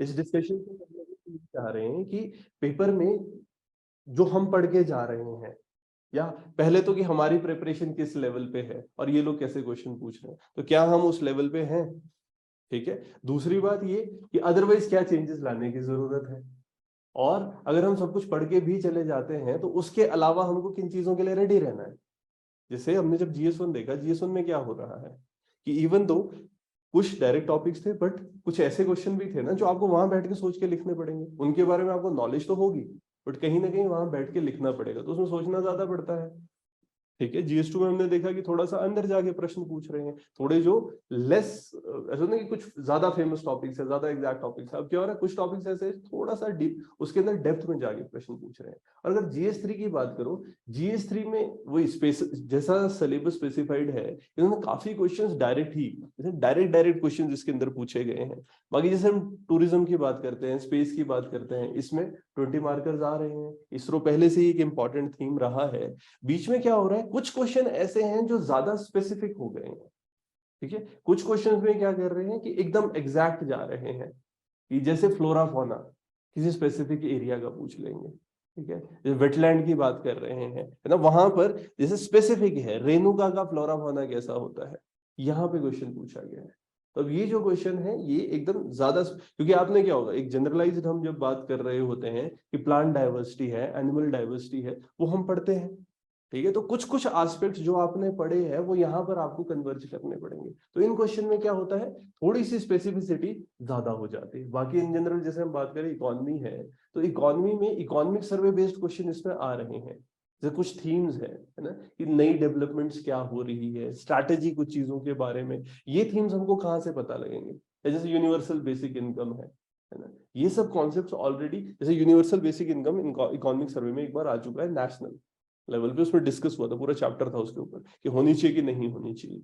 इस डिस्कशन को हम लोग चाह रहे हैं कि पेपर में जो हम पढ़ के जा रहे हैं, या पहले तो कि हमारी प्रिपरेशन किस लेवल पे है और ये लोग कैसे क्वेश्चन पूछ रहे हैं, तो क्या हम उस लेवल पे हैं, ठीक है। दूसरी बात ये कि अदरवाइज क्या चेंजेस लाने की जरूरत है, और अगर हम सब कुछ पढ़ के भी चले जाते हैं तो उसके अलावा हमको किन चीजों के लिए रेडी रहना है। जैसे हमने जब GS1 देखा, GS1 में क्या हो रहा है कि इवन दो कुछ डायरेक्ट टॉपिक्स थे, बट कुछ ऐसे क्वेश्चन भी थे ना जो आपको वहां बैठ के सोच के लिखने पड़ेंगे। उनके बारे में आपको नॉलेज तो होगी, बट कहीं ना कहीं वहां बैठ के लिखना पड़ेगा, तो उसमें सोचना ज्यादा पड़ता है, ठीक है। GS2 में हमने देखा कि थोड़ा सा अंदर जाके प्रश्न पूछ रहे हैं, थोड़े जो लेस, ऐसा नहीं कि कुछ ज्यादा फेमस टॉपिक्स है, ज्यादा एग्जैक्ट टॉपिक्स है। अब क्या हो रहा है, कुछ टॉपिक्स ऐसे थोड़ा सा डीप, उसके अंदर डेप्थ में जाके प्रश्न पूछ रहे हैं। और अगर GS3 की बात करो, GS3 में वही स्पेस जैसा सिलेबस स्पेसिफाइड है, इन्होंने काफी क्वेश्चंस डायरेक्ट ही, जैसे डायरेक्ट क्वेश्चन इसके अंदर पूछे गए हैं। बाकी जैसे हम टूरिज्म की बात करते हैं, स्पेस की बात करते हैं, इसमें 20 मार्कर्स आ रहे हैं। इसरो पहले से ही एक इंपॉर्टेंट थीम रहा है। बीच में क्या हो रहा है, कुछ क्वेश्चन ऐसे हैं जो ज्यादा स्पेसिफिक हो गए हैं, ठीक है। कुछ क्वेश्चंस में क्या कर रहे हैं कि एकदम एग्जैक्ट जा रहे हैं, कि जैसे फ्लोरा फौना किसी स्पेसिफिक एरिया का पूछ लेंगे, ठीक है। जैसे वेटलैंड की बात कर रहे हैं, है ना, वहां पर जैसे स्पेसिफिक है रेणुका का फ्लोरा फौना कैसा होता है, यहाँ पे क्वेश्चन पूछा गया है। तो अब ये जो क्वेश्चन है ये एकदम ज्यादा, क्योंकि आपने क्या होगा, एक जनरलाइज्ड हम जब बात कर रहे होते हैं कि प्लांट डाइवर्सिटी है, एनिमल डाइवर्सिटी है, वो हम पढ़ते हैं, ठीक है। तो कुछ कुछ एस्पेक्ट्स जो आपने पढ़े हैं वो यहाँ पर आपको कन्वर्ज करने पड़ेंगे। तो इन क्वेश्चन में क्या होता है, थोड़ी सी स्पेसिफिसिटी ज्यादा हो जाती है। बाकी इन जनरल जैसे हम बात करें इकोनॉमी है, तो इकोनॉमी में इकोनॉमिक सर्वे बेस्ड क्वेश्चन इसमें आ रहे हैं। जैसे कुछ थीम्स है ना, कि नई डेवलपमेंट्स क्या हो रही है, स्ट्रैटेजी कुछ चीजों के बारे में, ये थीम्स हमको कहाँ से पता लगेंगे। जैसे यूनिवर्सल बेसिक इनकम है ना, ये सब कॉन्सेप्ट्स ऑलरेडी, जैसे universal basic income economic survey में एक बार आ चुका है नेशनल लेवल पे, उसमें डिस्कस हुआ था, पूरा चैप्टर था उसके ऊपर कि होनी चाहिए कि नहीं होनी चाहिए,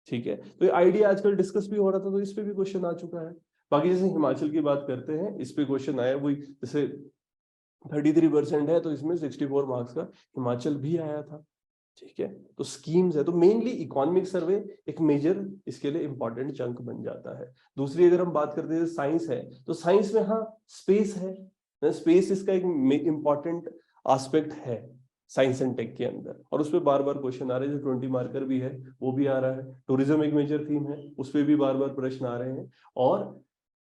ठीक है। तो ये आइडिया आजकल डिस्कस भी हो रहा था, तो इस पे भी क्वेश्चन आ चुका है। बाकी जैसे हिमाचल की बात करते हैं, इस पे क्वेश्चन आया, वही जैसे 33% है तो इसमें 64 मार्क्स का हिमाचल भी आया था, ठीक है। तो स्कीम्स है, तो मेनली इकोनॉमिक सर्वे एक मेजर इसके लिए इंपॉर्टेंट चंक बन जाता है। दूसरी अगर हम बात करते हैं साइंस है, तो साइंस में हाँ स्पेस है, स्पेस इसका एक इंपॉर्टेंट एस्पेक्ट है साइंस एंड टेक के अंदर, और उस पर बार बार क्वेश्चन आ रहे हैं। जो 20 मार्कर भी है वो भी आ रहा है। टूरिज्म एक मेजर थीम है, उस पर भी बार बार प्रश्न आ रहे हैं। और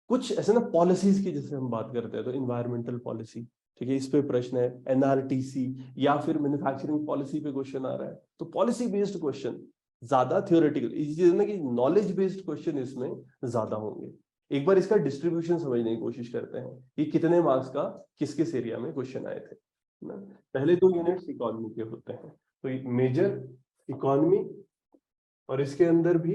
कुछ ऐसे ना पॉलिसीज की जैसे हम बात करते हैं, तो इन्वायरमेंटल पॉलिसी, ठीक है, इस पे प्रश्न है। NRTC या फिर मैन्युफैक्चरिंग पॉलिसी पे क्वेश्चन आ रहा है। तो पॉलिसी बेस्ड क्वेश्चन ज्यादा थ्योरेटिकल, इसी ना कि नॉलेज बेस्ड क्वेश्चन इसमें ज्यादा होंगे। एक बार इसका डिस्ट्रीब्यूशन समझने की कोशिश करते हैं कि कितने मार्क्स का किस किस एरिया में क्वेश्चन आए थे ना। पहले 2 यूनिट्स इकोनॉमी के होते हैं, तो मेजर इकोनॉमी, और इसके अंदर भी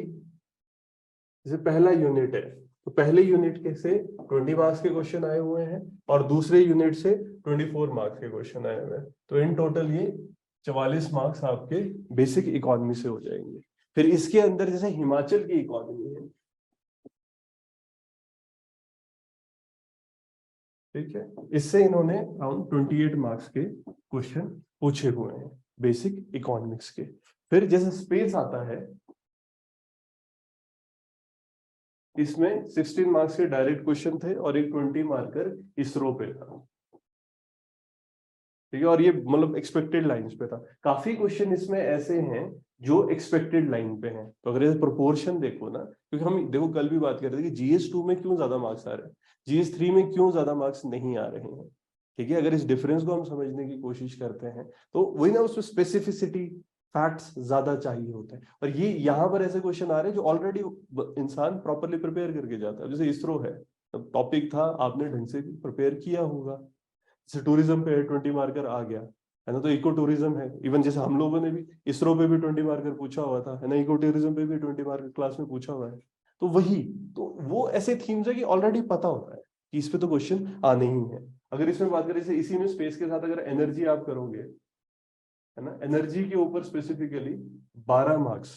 जैसे पहला यूनिट है, तो पहले यूनिट के से 20 मार्क्स के क्वेश्चन आए हुए हैं, और दूसरे यूनिट से 24 मार्क्स के क्वेश्चन आए हुए हैं। तो इन टोटल ये 44 मार्क्स आपके बेसिक इकोनॉमी से हो जाएंगे। फिर इसके अंदर जैसे हिमाचल की इकोनॉमी है, ठीक है, इससे इन्होंने अराउंड 28 मार्क्स के क्वेश्चन पूछे हुए हैं बेसिक इकोनॉमिक्स के। फिर जैसे स्पेस आता है, इसमें 16 मार्क्स के डायरेक्ट क्वेश्चन थे और एक 20 मार्कर इसरो पे था, ठीक है। और ये मतलब एक्सपेक्टेड लाइंस पे था। काफी क्वेश्चन इसमें ऐसे हैं जो एक्सपेक्टेड लाइन पे हैं। तो अगर ये प्रोपोर्शन देखो ना, क्योंकि हम देखो कल भी बात कर रहे थे कि GS2 में क्यों ज्यादा मार्क्स आ रहे हैं, GS3 में क्यों ज्यादा मार्क्स नहीं आ रहे हैं, ठीक है। अगर इस डिफरेंस को हम समझने की कोशिश करते हैं, तो वही ना, उसमें स्पेसिफिसिटी फैक्ट्स ज्यादा चाहिए होते हैं। और ये यहाँ पर ऐसे क्वेश्चन आ रहे हैं जो ऑलरेडी इंसान प्रॉपरली प्रिपेयर करके जाता है। जैसे इसरो है, टॉपिक था, आपने ढंग से प्रिपेयर किया होगा। जैसे टूरिज्म पे 20 मार्कर आ गया, है ना, तो इको टूरिज्म है। इवन जैसे हम लोगों ने भी इसरो पे भी 20 मार्कर पूछा हुआ था, है ना, इको टूरिज्म पे भी 20 मार्कर क्लास में पूछा हुआ है। तो वही, तो वो ऐसे थीम्स है कि ऑलरेडी पता होता है कि इस पे तो क्वेश्चन आने ही है। अगर इसमें बात करें, जैसे इसी में स्पेस के साथ अगर एनर्जी आप करोगे, है ना, एनर्जी के ऊपर स्पेसिफिकली 12 मार्क्स,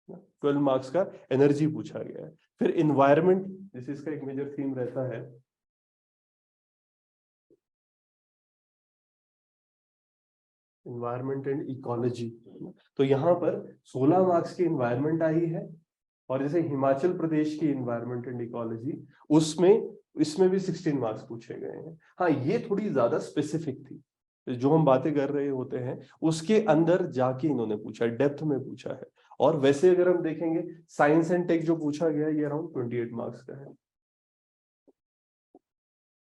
12 मार्क्स का एनर्जी पूछा गया है। फिर इन्वायरमेंट, जैसे इसका एक मेजर थीम रहता है इन्वायरमेंट एंड इकोलॉजी, तो यहाँ पर 16 मार्क्स की इन्वायरमेंट आई है। और जैसे हिमाचल प्रदेश की इन्वायरमेंट एंड इकोलॉजी, उसमें इसमें भी 16 मार्क्स पूछे गए हैं। हाँ, ये थोड़ी ज्यादा स्पेसिफिक थी, जो हम बातें कर रहे होते हैं उसके अंदर जाके इन्होंने पूछा है, डेप्थ में पूछा है। और वैसे अगर हम देखेंगे साइंस एंड टेक जो पूछा गया ये अराउंड 28 मार्क्स का है।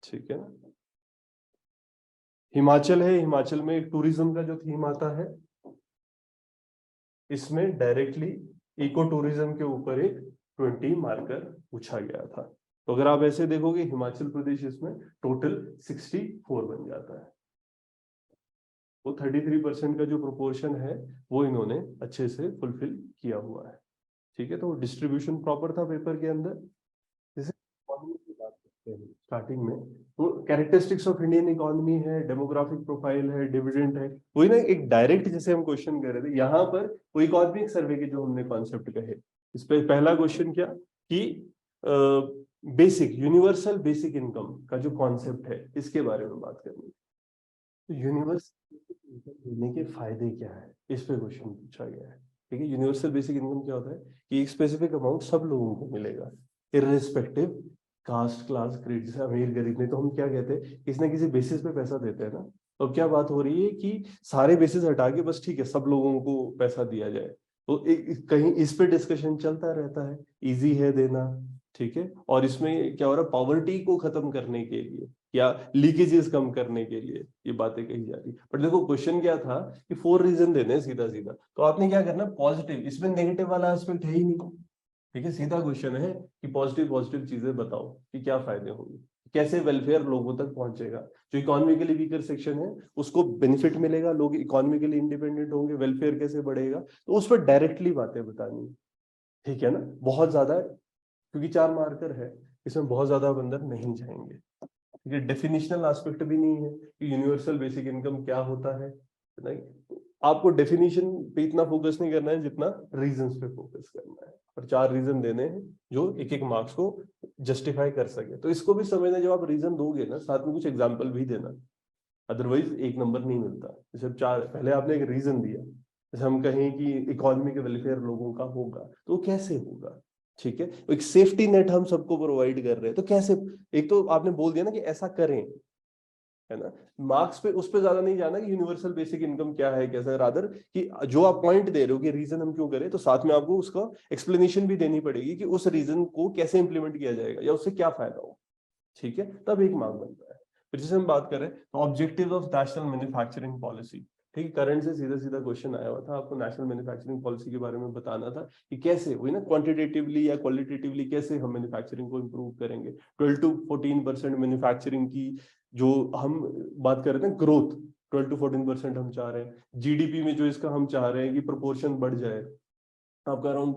ठीक है ना। हिमाचल है, हिमाचल में टूरिज्म का जो थीम आता है, इसमें डायरेक्टली इको टूरिज्म के ऊपर एक 20 मार्कर पूछा गया था। तो अगर आप ऐसे देखोगे हिमाचल प्रदेश इसमें टोटल 64 बन जाता है। वो 33% का जो प्रोपोर्शन है वो इन्होंने अच्छे से फुलफिल किया हुआ है। ठीक है, तो डिस्ट्रीब्यूशन प्रॉपर था पेपर के अंदर। जैसे इकोनॉमी की बात करते हैं स्टार्टिंग में, तो कैरेक्टरिस्टिक्स ऑफ इंडियन इकोनॉमी है, डेमोग्राफिक प्रोफाइल है, डिविडेंड है, वही ना एक डायरेक्ट जैसे हम क्वेश्चन कर रहे थे यहाँ पर वो इकोनॉमिक सर्वे के जो हमने कॉन्सेप्ट कहे। इस पे पहला क्वेश्चन क्या कि बेसिक यूनिवर्सल बेसिक इनकम का जो कॉन्सेप्ट है इसके बारे में बात करनी। तो यूनिवर्सल इनकम देने के फायदे क्या है, इस पे क्वेश्चन पूछा गया है। ठीक है, यूनिवर्सल बेसिक इनकम क्या होता है कि एक स्पेसिफिक अमाउंट सब लोगों को मिलेगा इररिस्पेक्टिव कास्ट क्लास क्रीड। जैसे अमीर गरीब में तो हम क्या कहते हैं, किसी ना किसी बेसिस पे पैसा देते हैं ना। तो अब क्या बात हो रही है कि सारे बेसिस हटा के बस ठीक है सब लोगों को पैसा दिया जाए। तो कहीं इस पे डिस्कशन चलता रहता है, इजी है देना। ठीक है, और इसमें क्या हो रहा है, पॉवर्टी को खत्म करने के लिए या लीकेजेस कम करने के लिए ये बातें कही जा रही। बट देखो क्वेश्चन क्या था कि 4 रीजन देने हैं सीधा सीधा, तो आपने क्या करना पॉजिटिव, इसमें नेगेटिव वाला एस्पेक्ट है ही नहीं। ठीक है, सीधा क्वेश्चन है कि पॉजिटिव पॉजिटिव चीजें बताओ कि क्या फायदे होंगे, कैसे वेलफेयर लोगों तक पहुंचेगा। जो इकोनॉमिकली वीकर सेक्शन है उसको बेनिफिट मिलेगा, लोग इकोनॉमिकली इंडिपेंडेंट होंगे, वेलफेयर कैसे बढ़ेगा, तो उस पर डायरेक्टली बातें बतानी। ठीक है ना, बहुत ज्यादा, क्योंकि 4 मार्कर है इसमें बहुत ज्यादा आप अंदर नहीं जाएंगे। ये डेफिनेशनल एस्पेक्ट भी नहीं है कि यूनिवर्सल बेसिक इनकम क्या होता है, नहीं। आपको डेफिनेशन पे इतना फोकस नहीं करना है जितना रीजंस पे फोकस करना है, और 4 रीजन देने हैं जो एक एक मार्क्स को जस्टिफाई कर सके। तो इसको भी समझना, जब आप रीजन दोगे ना साथ में कुछ एग्जांपल भी देना, अदरवाइज एक नंबर नहीं मिलता। जैसे 4 पहले आपने एक रीजन दिया, जैसे हम कहें कि इकोनॉमी के वेलफेयर लोगों का होगा तो वो कैसे होगा। ठीक है, एक सेफ्टी नेट हम सबको प्रोवाइड कर रहे हैं तो कैसे, एक तो आपने बोल दिया ना कि ऐसा करें, है ना। मार्क्स पे उस पे ज्यादा नहीं जाना कि यूनिवर्सल बेसिक इनकम क्या है कैसा, रादर कि जो आप पॉइंट दे रहे हो कि रीजन हम क्यों करें, तो साथ में आपको उसका एक्सप्लेनेशन भी देनी पड़ेगी कि उस रीजन को कैसे इंप्लीमेंट किया जाएगा या उससे क्या फायदा हो। ठीक है, तब एक मार्क बनता है। फिर जैसे हम बात करें तो objective of national manufacturing policy. ठीक है, करंट से सीधा सीधा क्वेश्चन आया हुआ था, आपको नेशनल मैन्युफैक्चरिंग पॉलिसी के बारे में बताना था कि कैसे वही ना क्वांटिटेटिवली या क्वालिटेटिवली कैसे हम मैन्युफैक्चरिंग को इंप्रूव करेंगे। 12 to 14% मैन्युफैक्चरिंग की जो हम बात कर रहे थे ग्रोथ, 12 to 14% हम चाह रहे हैं। जीडीपी में जो इसका हम चाह रहे हैं कि प्रोपोर्शन बढ़ जाए आपका अराउंड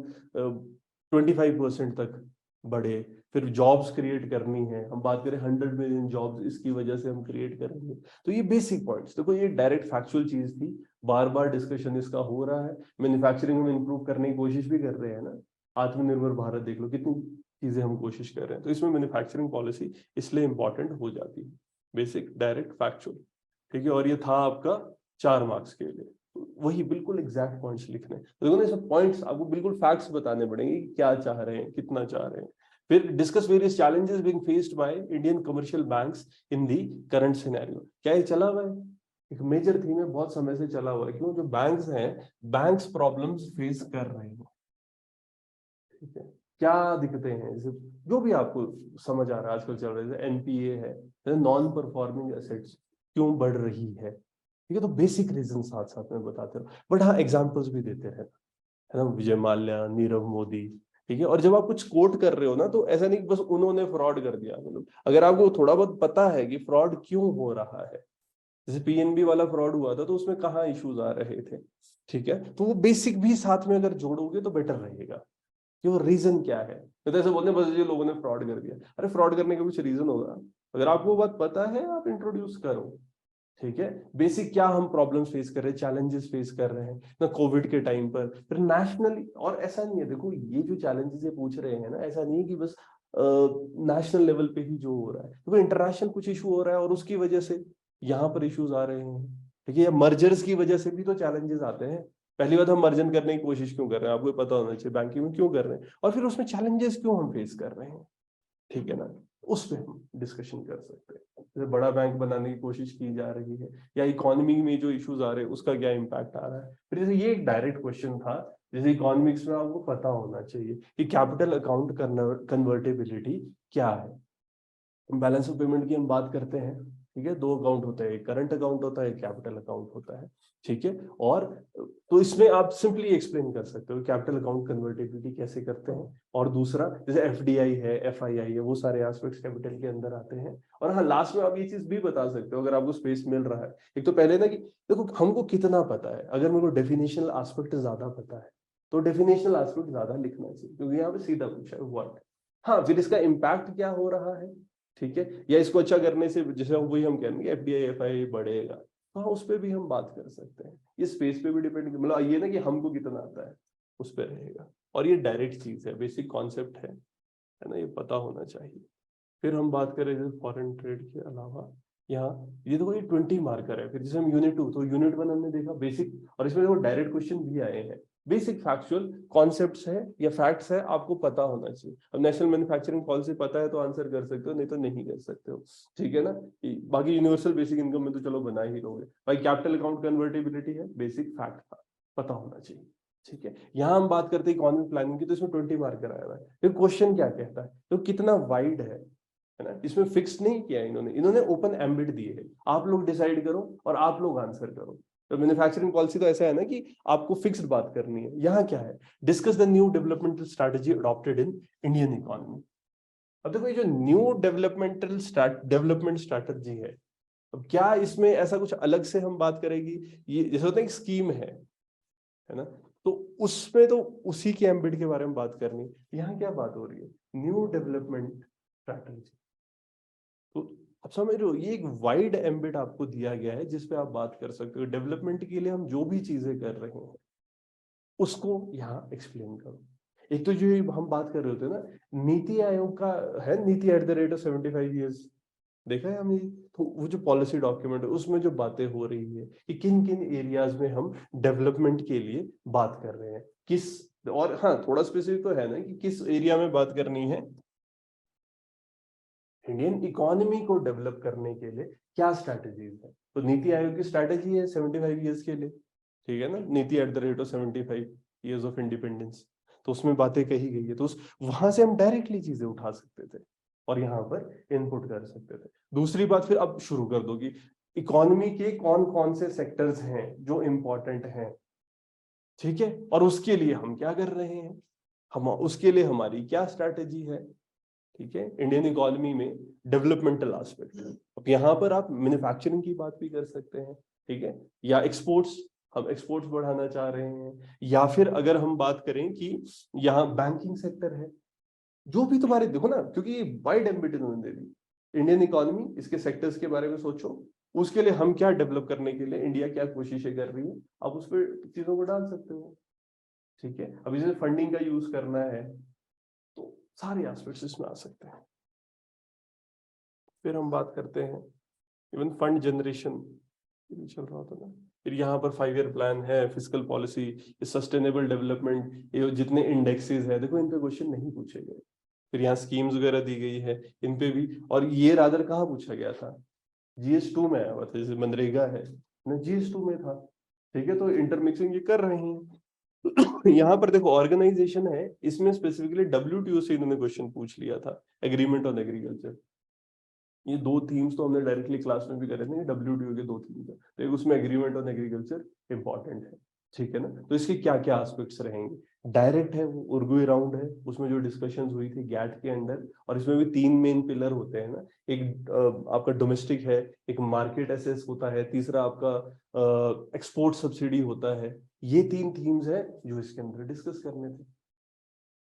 25% तक बढ़े। फिर जॉब्स क्रिएट करनी है, हम बात करें 100 मिलियन जॉब्स इसकी वजह से हम क्रिएट करेंगे। तो ये बेसिक पॉइंट्स देखो, ये डायरेक्ट फैक्चुअल चीज थी, बार बार डिस्कशन इसका हो रहा है। मैन्युफैक्चरिंग में इंप्रूव करने की कोशिश भी कर रहे हैं ना, आत्मनिर्भर भारत देख लो कितनी चीजें हम कोशिश कर रहे हैं। तो इसमें मैन्युफैक्चरिंग पॉलिसी इसलिए इंपॉर्टेंट हो जाती है, बेसिक डायरेक्ट फैक्चुअल। ठीक है, और ये था आपका 4 मार्क्स के लिए। वही बिल्कुल एग्जैक्ट पॉइंट्स लिखने, तो देखो ना सब पॉइंट्स आपको बिल्कुल फैक्ट्स बताने पड़ेंगे कि क्या चाह रहे हैं, कितना चाह रहे हैं। फिर discuss various challenges being faced by Indian commercial banks in the current scenario. क्या ये चला हुआ है, एक मेजर थीम है, बहुत समय से चला हुआ है। क्यों, जो बैंक्स हैं बैंक्स प्रॉब्लम्स फेस कर रहे हैं। ठीक है, क्या दिक्कतें हैं, जैसे जो भी आपको समझ आ रहा है आजकल चल रहा है, एनपीए है, नॉन परफॉर्मिंग एसेट्स क्यों बढ़ रही है। ठीक है, तो बेसिक रीजन साथ साथ में बताते रहो, बट हाँ एग्जांपल्स भी देते रहना, है ना। विजय माल्या, नीरव मोदी। ठीक है, और जब आप कुछ कोट कर रहे हो ना तो ऐसा नहीं कि बस उन्होंने फ्रॉड कर दिया, मतलब अगर आपको थोड़ा बहुत पता है कि फ्रॉड क्यों हो रहा है, जैसे पीएनबी वाला फ्रॉड हुआ था तो उसमें कहाँ इश्यूज आ रहे थे। ठीक है, तो वो बेसिक भी साथ में अगर जोड़ोगे तो बेटर रहेगा कि वो रीजन क्या है। तो ऐसे बोलते हैं बस ये लोगों ने फ्रॉड कर दिया, अरे फ्रॉड करने का कुछ रीजन होगा, अगर आपको वो बात पता है आप इंट्रोड्यूस करो। ठीक है, बेसिक क्या हम प्रॉब्लम्स फेस कर रहे हैं, चैलेंजेस फेस कर रहे हैं ना कोविड के टाइम पर, फिर नेशनली। और ऐसा नहीं है, देखो ये जो चैलेंजेस ये पूछ रहे हैं ना, ऐसा नहीं है कि बस नेशनल लेवल पे ही जो हो रहा है, देखो इंटरनेशनल कुछ इशू हो रहा है और उसकी वजह से यहाँ पर इश्यूज आ रहे हैं। ठीक है, मर्जर्स की वजह से भी तो चैलेंजेस आते हैं। पहली बात, हम मर्जन करने की कोशिश क्यों कर रहे हैं, आपको पता होना चाहिए बैंकिंग में क्यों कर रहे हैं, और फिर उसमें चैलेंजेस क्यों हम फेस कर रहे हैं। ठीक है ना, उस पे हम डिस्कशन कर सकते हैं। जैसे बड़ा बैंक बनाने की कोशिश की जा रही है, या इकोनॉमी में जो इश्यूज आ रहे हैं उसका क्या इम्पैक्ट आ रहा है। फिर जैसे ये एक डायरेक्ट क्वेश्चन था, जैसे इकोनॉमिक्स में आपको पता होना चाहिए कि कैपिटल अकाउंट कन्वर्टेबिलिटी क्या है। बैलेंस ऑफ पेमेंट की हम बात करते हैं, ठीक है, दो अकाउंट होते हैं, एक करंट अकाउंट होता है, एक कैपिटल अकाउंट होता है, ठीक है। और तो इसमें आप सिंपली एक्सप्लेन कर सकते हो कैपिटल अकाउंट कन्वर्टेबिलिटी कैसे करते हैं। और दूसरा जैसे एफडीआई है, एफआईआई है, वो सारे एस्पेक्ट्स कैपिटल के अंदर आते हैं। और हाँ, लास्ट में आप ये चीज भी बता सकते हो अगर आपको स्पेस मिल रहा है। एक तो पहले ना कि देखो हमको कितना पता है, अगर मेरे को डेफिनेशनल एस्पेक्ट ज्यादा पता है तो डेफिनेशनल एस्पेक्ट ज्यादा लिखना चाहिए, क्योंकि यहाँ पे सीधा पूछा है व्हाट। हाँ, फिर इसका इम्पैक्ट क्या हो रहा है, ठीक है, या इसको अच्छा करने से जैसे वही हम कहेंगे एफडीआई एफआईआई बढ़ेगा, तो हाँ उस पर भी हम बात कर सकते हैं। ये स्पेस पे भी डिपेंड, मतलब ये ना कि हमको कितना आता है उस पर रहेगा। और ये डायरेक्ट चीज है, बेसिक कॉन्सेप्ट है ना, ये पता होना चाहिए। फिर हम बात करें जैसे फॉरेन ट्रेड के अलावा, यहाँ ये देखो ये 20 मार्कर है। फिर जैसे हम यूनिट 2, तो यूनिट 1 हमने देखा बेसिक, और इसमें देखो डायरेक्ट क्वेश्चन भी आए हैं। बेसिक फैक्चुअल कॉन्सेप्ट्स है या फैक्ट्स है, आपको पता होना चाहिए। अब नेशनल मैन्युफैक्चरिंग पॉलिसी पता है तो आंसर कर सकते हो, नहीं तो नहीं कर सकते हो, ठीक है ना। बाकी यूनिवर्सल बेसिक इनकम में तो चलो बना ही लोगे। भाई कैपिटल अकाउंट कन्वर्टेबिलिटी है, बेसिक फैक्ट था, पता होना चाहिए, ठीक है। यहाँ हम बात करते हैं इकोनॉमिक प्लानिंग की, तो इसमें 20 मार्कर आया हुआ है। फिर क्वेश्चन क्या कहता है, तो कितना वाइड है ना, इसमें फिक्स नहीं किया इन्होंने ओपन एम्बिट दिए है, आप लोग डिसाइड करो और आप लोग आंसर करो। तो मैन्युफैक्चरिंग पॉलिसी तो ऐसा है ना कि आपको फिक्स्ड बात करनी है। यहाँ क्या है, discuss the new developmental strategy adopted in Indian economy. अब देखो ये जो न्यू डेवलपमेंट स्ट्रैटेजी है, अब क्या इसमें ऐसा कुछ अलग से हम बात करेगी, ये जैसे होता है एक स्कीम है ना, तो उसमें तो उसी के एम्बिट के बारे में बात करनी है। यहाँ क्या बात हो रही है, न्यू डेवलपमेंट स्ट्रैटेजी। तो आप समझ रहे हो, ये एक वाइड एम्बिट आपको दिया गया है जिसपे आप बात कर सकते हो। डेवलपमेंट के लिए हम जो भी चीजें कर रहे हैं उसको यहाँ एक्सप्लेन करो। एक तो जो हम बात कर रहे होते हैं ना, नीति आयोग का है, नीति at the rate of 75 years, देखा है हमने। तो वो जो पॉलिसी डॉक्यूमेंट है उसमें जो बातें हो रही है कि किन किन एरियाज में हम डेवलपमेंट के लिए बात कर रहे हैं, किस, और हाँ थोड़ा स्पेसिफिक तो है ना कि किस एरिया में बात करनी है, इंडियन इकोनॉमी को डेवलप करने के लिए क्या स्ट्रैटेजीज है। तो नीति आयोग की स्ट्रैटेजी है 75 ईयर्स के लिए, ठीक है ना, नीति at the rate of 75 years of independence. तो उसमें बातें कही गई है, तो उस वहां से हम डायरेक्टली चीजें उठा सकते थे और यहाँ पर इनपुट कर सकते थे। दूसरी बात फिर अब शुरू कर दो कि इकोनॉमी के कौन कौन से सेक्टर्स हैं जो इंपॉर्टेंट हैं, ठीक है, और उसके लिए हम क्या कर रहे हैं, हम उसके लिए हमारी क्या स्ट्रैटेजी है, ठीक है, इंडियन इकोनॉमी में डेवलपमेंटल एस्पेक्ट। अब यहाँ पर आप मैन्युफैक्चरिंग की बात भी कर सकते हैं, ठीक है, या एक्सपोर्ट्स, हम एक्सपोर्ट्स बढ़ाना चाह रहे हैं, या फिर अगर हम बात करें कि यहाँ बैंकिंग सेक्टर है, जो भी तुम्हारे देखो ना, क्योंकि ये वाइड एम्बिट इन्होंने दे दी। इंडियन इकोनॉमी, इसके सेक्टर्स के बारे में सोचो, उसके लिए हम क्या डेवलप करने के लिए इंडिया क्या कोशिशें कर रही है, आप उस पर चीजों को डाल सकते हो, ठीक है। अब इसे फंडिंग का यूज करना है तो सारे एस्पेक्ट्स इसमें आ सकते हैं। फिर हम बात करते हैं इवन फंड जनरेशन भी चल रहा था ना। फिर यहाँ पर 5 ईयर प्लान है, फिजिकल पॉलिसी, सस्टेनेबल डेवलपमेंट, ये जितने इंडेक्सेस है देखो इन पे क्वेश्चन नहीं पूछे गए। फिर यहाँ स्कीम्स वगैरह दी गई है इन पे भी, और ये रादर कहाँ पूछा गया था, GS2 में आया हुआ था, जैसे मनरेगा है ना, GS2 में था, ठीक है। तो इंटरमिक्सिंग ये कर रहे हैं। यहाँ पर देखो ऑर्गेनाइजेशन है, इसमें स्पेसिफिकली WTO से इन्होंने क्वेश्चन पूछ लिया था, एग्रीमेंट ऑन एग्रीकल्चर। ये दो थीम्स तो हमने डायरेक्टली क्लास में भी करे थे, WTO के 2 थीम्स है, तो एक उसमें एग्रीमेंट ऑन एग्रीकल्चर इंपॉर्टेंट है, ठीक है ना। तो इसके क्या क्या एस्पेक्ट्स रहेंगे, डायरेक्ट है वो उर्गुए राउंड है, उसमें जो डिस्कशंस हुई थी गैट के अंडर, और इसमें भी 3 मेन पिलर होते हैं ना, एक आपका डोमेस्टिक है, एक मार्केट एसेस होता है, तीसरा आपका एक्सपोर्ट सब्सिडी होता है। ये 3 थीम्स है जो इसके अंदर डिस्कस करने थे,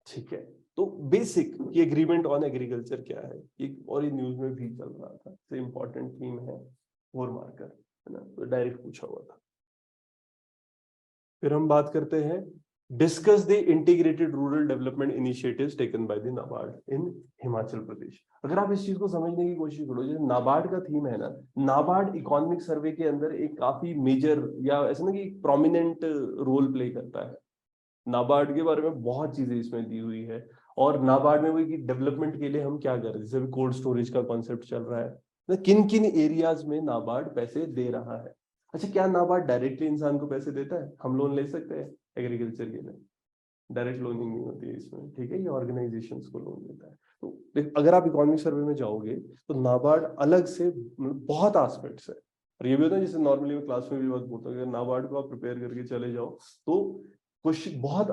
ठीक है। तो बेसिक ये एग्रीमेंट ऑन एग्रीकल्चर क्या है, एक और ये न्यूज में भी चल रहा था, तो इंपॉर्टेंट थीम है 4 मार्कर, है ना, तो डायरेक्ट पूछा हुआ था। फिर हम बात करते हैं discuss the integrated rural development initiatives taken by the NABARD in Himachal Pradesh. अगर आप इस चीज को समझने की कोशिश करो, जैसे नाबार्ड का थीम है ना, नाबार्ड इकोनॉमिक सर्वे के अंदर एक काफी मेजर या ऐसा ना कि प्रोमिनेंट रोल प्ले करता है। नाबार्ड के बारे में बहुत चीजें इसमें दी हुई है, और नाबार्ड में वही डेवलपमेंट के लिए हम क्या कर रहे हैं, जैसे अभी कोल्ड स्टोरेज का कॉन्सेप्ट चल रहा है, किन किन एरियाज में नाबार्ड पैसे दे रहा है। अच्छा, क्या नाबार्ड डायरेक्टली इंसान को पैसे देता है? हम लोन ले सकते हैं एग्रीकल्चर के लिए? डायरेक्ट लोनिंग नहीं होती है इसमें, ठीक है, ये ऑर्गेनाइजेशंस को लोन देता है। तो अगर आप इकोनॉमिक सर्वे में जाओगे तो नाबार्ड अलग से बहुत एस्पेक्ट्स है। और ये भी होता है, जैसे नॉर्मली मैं क्लास में भी बात बोलता हूँ, अगर नाबार्ड को आप प्रिपेयर करके चले जाओ तो क्वेश्चन बहुत,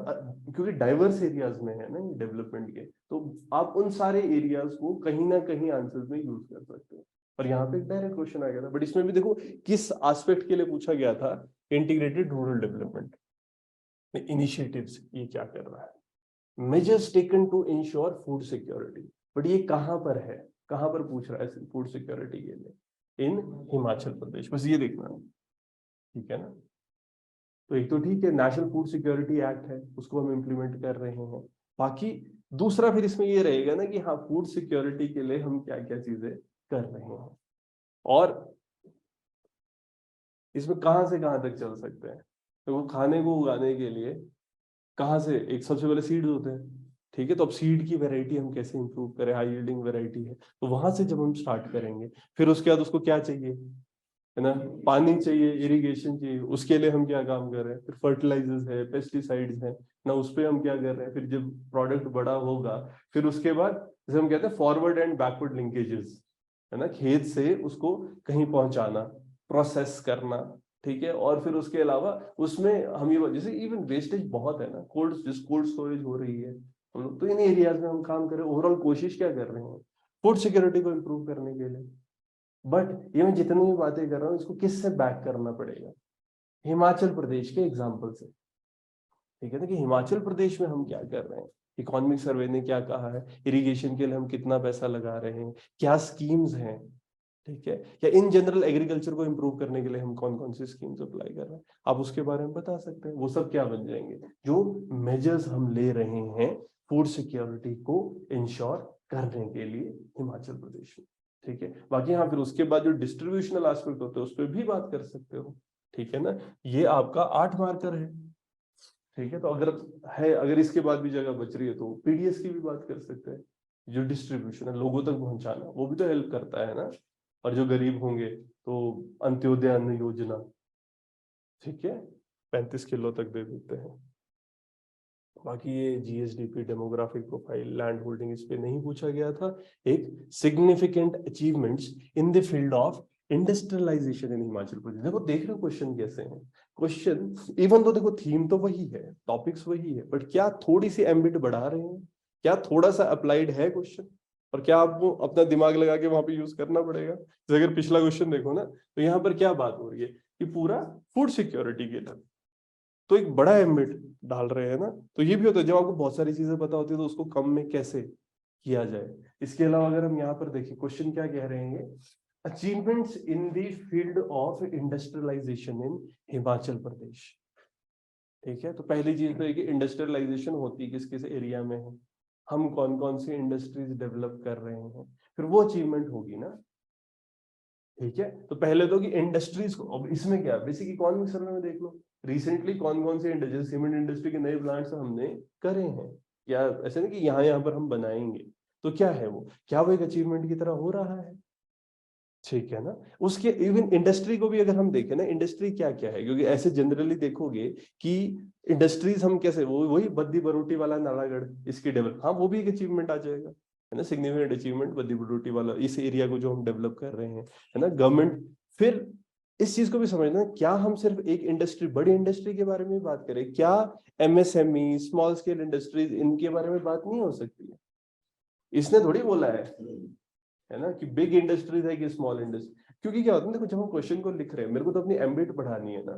क्योंकि डाइवर्स एरियाज में है ना ये डेवलपमेंट के, तो आप उन सारे एरियाज को कहीं ना कहीं आंसर्स में यूज कर सकते हो। और यहाँ पे एक डायरेक्ट क्वेश्चन आ गया था, बट इसमें भी देखो किस एस्पेक्ट के लिए पूछा गया था, इंटीग्रेटेड रूरल डेवलपमेंट इनिशिएटिव्स, ये क्या कर रहा है, measures taken to ensure food security. But ये कहां पर है, कहां पर पूछ रहा है फूड सिक्योरिटी के लिए? इन हिमाचल प्रदेश, बस ये देखना है, ठीक है ना। तो एक तो ठीक है, नेशनल फूड सिक्योरिटी एक्ट है, उसको हम इम्प्लीमेंट कर रहे हैं। बाकी दूसरा फिर इसमें ये रहेगा ना कि हाँ, फूड सिक्योरिटी के लिए हम क्या क्या चीजें कर रहे हैं, और इसमें कहां से कहां तक चल सकते हैं। तो वो खाने को उगाने के लिए कहाँ से, एक सबसे पहले सीड्स होते हैं, ठीक है, तो अब सीड की वैरायटी हम कैसे इंप्रूव करें, हाई यील्डिंग वैरायटी है, तो वहां से जब हम स्टार्ट करेंगे, फिर उसके बाद उसको क्या चाहिए, है ना, पानी चाहिए, इरिगेशन चाहिए, उसके लिए हम क्या काम कर रहे हैं, फिर फर्टिलाइजर्स है, पेस्टिसाइड्स है ना, उस पर हम क्या कर रहे हैं, फिर जब प्रोडक्ट बड़ा होगा, फिर उसके बाद जैसे हम कहते हैं फॉरवर्ड एंड बैकवर्ड लिंकेजेस, है ना, खेत से उसको कहीं पहुंचाना, प्रोसेस करना, ठीक है, और फिर उसके अलावा उसमें हम ये जैसे इवन वेस्टेज बहुत है ना, कोल्ड स्टोरेज हो रही है, हम लोग तो इन एरियाज में हम काम करें, ओवरऑल कोशिश क्या कर रहे हैं, फूड सिक्योरिटी को इम्प्रूव करने के लिए। बट ये मैं जितनी भी बातें कर रहा हूँ, इसको किससे बैक करना पड़ेगा, हिमाचल प्रदेश के एग्जाम्पल से, ठीक है ना, कि हिमाचल प्रदेश में हम क्या कर रहे हैं, इकोनॉमिक सर्वे ने क्या कहा है, इरिगेशन के लिए हम कितना पैसा लगा रहे हैं, क्या स्कीम्स हैं, ठीक है, या इन जनरल एग्रीकल्चर को इंप्रूव करने के लिए हम कौन कौन सी स्कीम्स अप्लाई कर रहे हैं, आप उसके बारे में बता सकते हैं। वो सब क्या बन जाएंगे, जो मेजर्स हम ले रहे हैं फूड सिक्योरिटी को इंश्योर करने के लिए हिमाचल प्रदेश में, ठीक है। बाकी हाँ, फिर उसके बाद जो डिस्ट्रीब्यूशनल एस्पेक्ट होते हैं उस पर भी बात कर सकते हो, ठीक है ना। ये आपका 8 मार्कर है, ठीक है, तो अगर है, अगर इसके बाद भी जगह बच रही है तो पीडीएस की भी बात कर सकते हैं, जो डिस्ट्रीब्यूशन है लोगों तक पहुंचाना, वो भी तो हेल्प करता है ना। और जो गरीब होंगे तो अंत्योदय अन्न योजना, ठीक है, 35 किलो तक दे देते हैं। बाकी ये GSDP, demographic profile, land holding, इस पे नहीं पूछा गया था। एक significant achievements in the field of industrialisation in Himachal Pradesh. देखो देख रहे हो क्वेश्चन कैसे हैं, क्वेश्चन इवन तो देखो थीम तो वही है, टॉपिक्स वही है, बट क्या थोड़ी सी एम्बिट बढ़ा रहे हैं, क्या थोड़ा सा अप्लाइड है क्वेश्चन, और क्या आपको अपना दिमाग लगा के वहां पे यूज करना पड़ेगा। जैसे अगर पिछला क्वेश्चन देखो ना, तो यहाँ पर क्या बात हो रही है कि पूरा फूड सिक्योरिटी के लिए, तो एक बड़ा एम्बिट डाल रहे हैं ना। तो ये भी होता है, जब आपको बहुत सारी चीजें पता होती है तो उसको कम में कैसे किया जाए। इसके अलावा अगर हम यहाँ पर देखें, क्वेश्चन क्या कह रहे हैं, achievements in the field of industrialisation in Himachal Pradesh, ठीक है। तो पहली चीज तो है कि इंडस्ट्रियलाइजेशन होती किस किस एरिया में है, हम कौन कौन सी इंडस्ट्रीज डेवलप कर रहे हैं, फिर वो अचीवमेंट होगी ना, ठीक है। तो पहले तो कि इंडस्ट्रीज को, अब इसमें क्या बेसिक इकोनॉमिक सर्वे में देख लो, रिसेंटली कौन कौन से इंडस्ट्री, सीमेंट इंडस्ट्री के नए प्लांट्स हमने करे हैं, या ऐसे नहीं कि यहाँ यहाँ पर हम बनाएंगे, तो क्या है वो, क्या वो एक अचीवमेंट की तरह हो रहा है, ठीक है ना। उसके इवन इंडस्ट्री को भी अगर हम देखें ना, इंडस्ट्री क्या क्या है, क्योंकि ऐसे जनरली देखोगे कि इंडस्ट्रीज हम कैसे, वो वही बद्दी बरोटी वाला नालागढ़, इसकी डेवलप, हाँ वो भी एक अचीवमेंट आ जाएगा, है ना, सिग्निफिकेंट अचीवमेंट बद्दी बरोटी वाला, इस एरिया को जो हम डेवलप कर रहे हैं, है ना, गवर्नमेंट। फिर इस चीज को भी समझना है, क्या हम सिर्फ एक इंडस्ट्री, बड़ी इंडस्ट्री के बारे में बात करें, क्या एमएसएमई, स्मॉल स्केल इंडस्ट्रीज, इनके बारे में बात नहीं हो सकती है। इसने थोड़ी बोला है ना, कि बिग इंडस्ट्रीज है कि स्मॉल इंडस्ट्री, क्योंकि क्या होता है, देखो जब हम क्वेश्चन को लिख रहे हैं, मेरे को तो अपनी एम्बिट बढ़ानी है ना,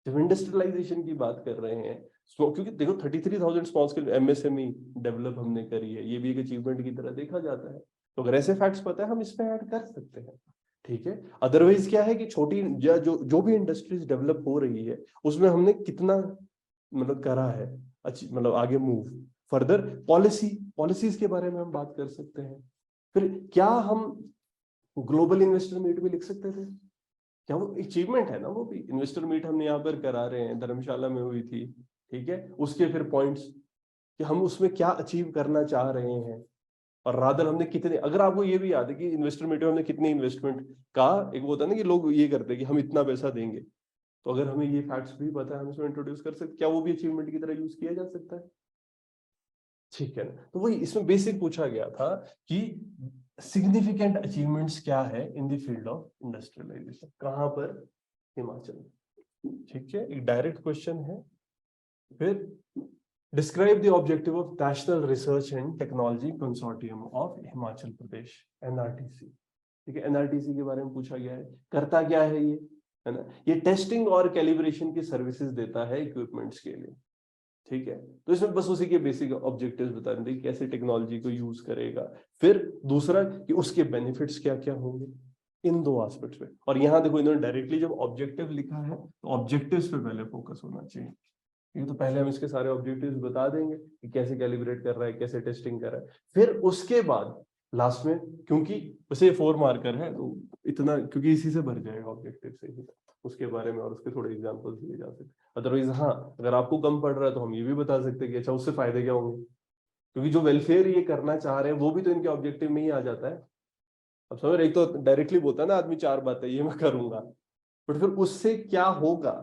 जब इंडस्ट्रियलाइजेशन की बात कर रहे हैं, क्योंकि देखो 33,000 स्मॉल स्केल एमएसएमई डेवलप हमने करी है, ये भी एक अचीवमेंट की तरह देखा जाता है। तो अगर ऐसे फैक्ट्स पता है, हम इसमें ऐड कर सकते हैं, ठीक है। अदरवाइज क्या है कि छोटी या जो भी इंडस्ट्रीज डेवलप हो रही है, उसमें हमने कितना मतलब करा है, अच्छी मतलब आगे मूव फर्दर, पॉलिसीज के बारे में हम बात कर सकते हैं। फिर क्या हम ग्लोबल इन्वेस्टर मीट भी लिख सकते थे, क्या वो अचीवमेंट है ना, वो भी इन्वेस्टर मीट हमने यहाँ पर करा रहे हैं, धर्मशाला में हुई थी, ठीक है, उसके फिर पॉइंट्स कि हम उसमें क्या अचीव करना चाह रहे हैं, और रादर हमने कितने, अगर आपको ये भी याद है कि इन्वेस्टर मीट में हमने कितने इन्वेस्टमेंट का एक वो होता है ना कि लोग ये करते हैं कि हम इतना पैसा देंगे, तो अगर हमें ये फैक्ट्स भी पता है हम इसमें इंट्रोड्यूस कर सकते, क्या वो भी अचीवमेंट की तरह यूज किया जा सकता है? ठीक है ना, तो वही इसमें बेसिक पूछा गया था कि सिग्निफिकेंट अचीवमेंट्स क्या है in the field of industrialisation, कहां पर? हिमाचल। ठीक है, एक डायरेक्ट क्वेश्चन है। फिर describe the objective of national research and technology consortium of Himachal Pradesh, NRTC. ठीक है, एनआरटीसी के बारे में पूछा गया है, करता क्या है ये, है ना? ये टेस्टिंग और कैलिब्रेशन की सर्विसेज देता है इक्विपमेंट्स के लिए। ठीक है, तो इसमें बस उसी के बेसिक ऑब्जेक्टिव्स बता दें, कैसे टेक्नोलॉजी को यूज करेगा। फिर दूसरा कि उसके बेनिफिट्स क्या क्या होंगे, इन दो एस्पेक्ट्स पे। और यहाँ देखो इन्होंने डायरेक्टली जब ऑब्जेक्टिव लिखा है तो ऑब्जेक्टिव्स पे पहले फोकस होना चाहिए। ये तो पहले हम इसके सारे ऑब्जेक्टिव्स बता देंगे कि कैसे कैलिब्रेट कर रहा है, कैसे टेस्टिंग कर रहा है, फिर उसके बाद लास्ट में, क्योंकि वैसे 4 मार्कर है तो इतना, क्योंकि इसी से भर जाएगा ऑब्जेक्टिव से ही, उसके बारे में और उसके थोड़े एग्जांपल्स दिए जा सकते। अदरवाइज हाँ, अगर आपको कम पड़ रहा है तो हम ये भी बता सकते हैं कि अच्छा उससे फायदे क्या होंगे, क्योंकि जो वेलफेयर ये करना चाह रहे हैं वो भी तो इनके ऑब्जेक्टिव में ही आ जाता है। अब समझ रहे, एक तो डायरेक्टली बोलता है ना आदमी 4 बातें ये मैं करूंगा, बट फिर उससे क्या होगा,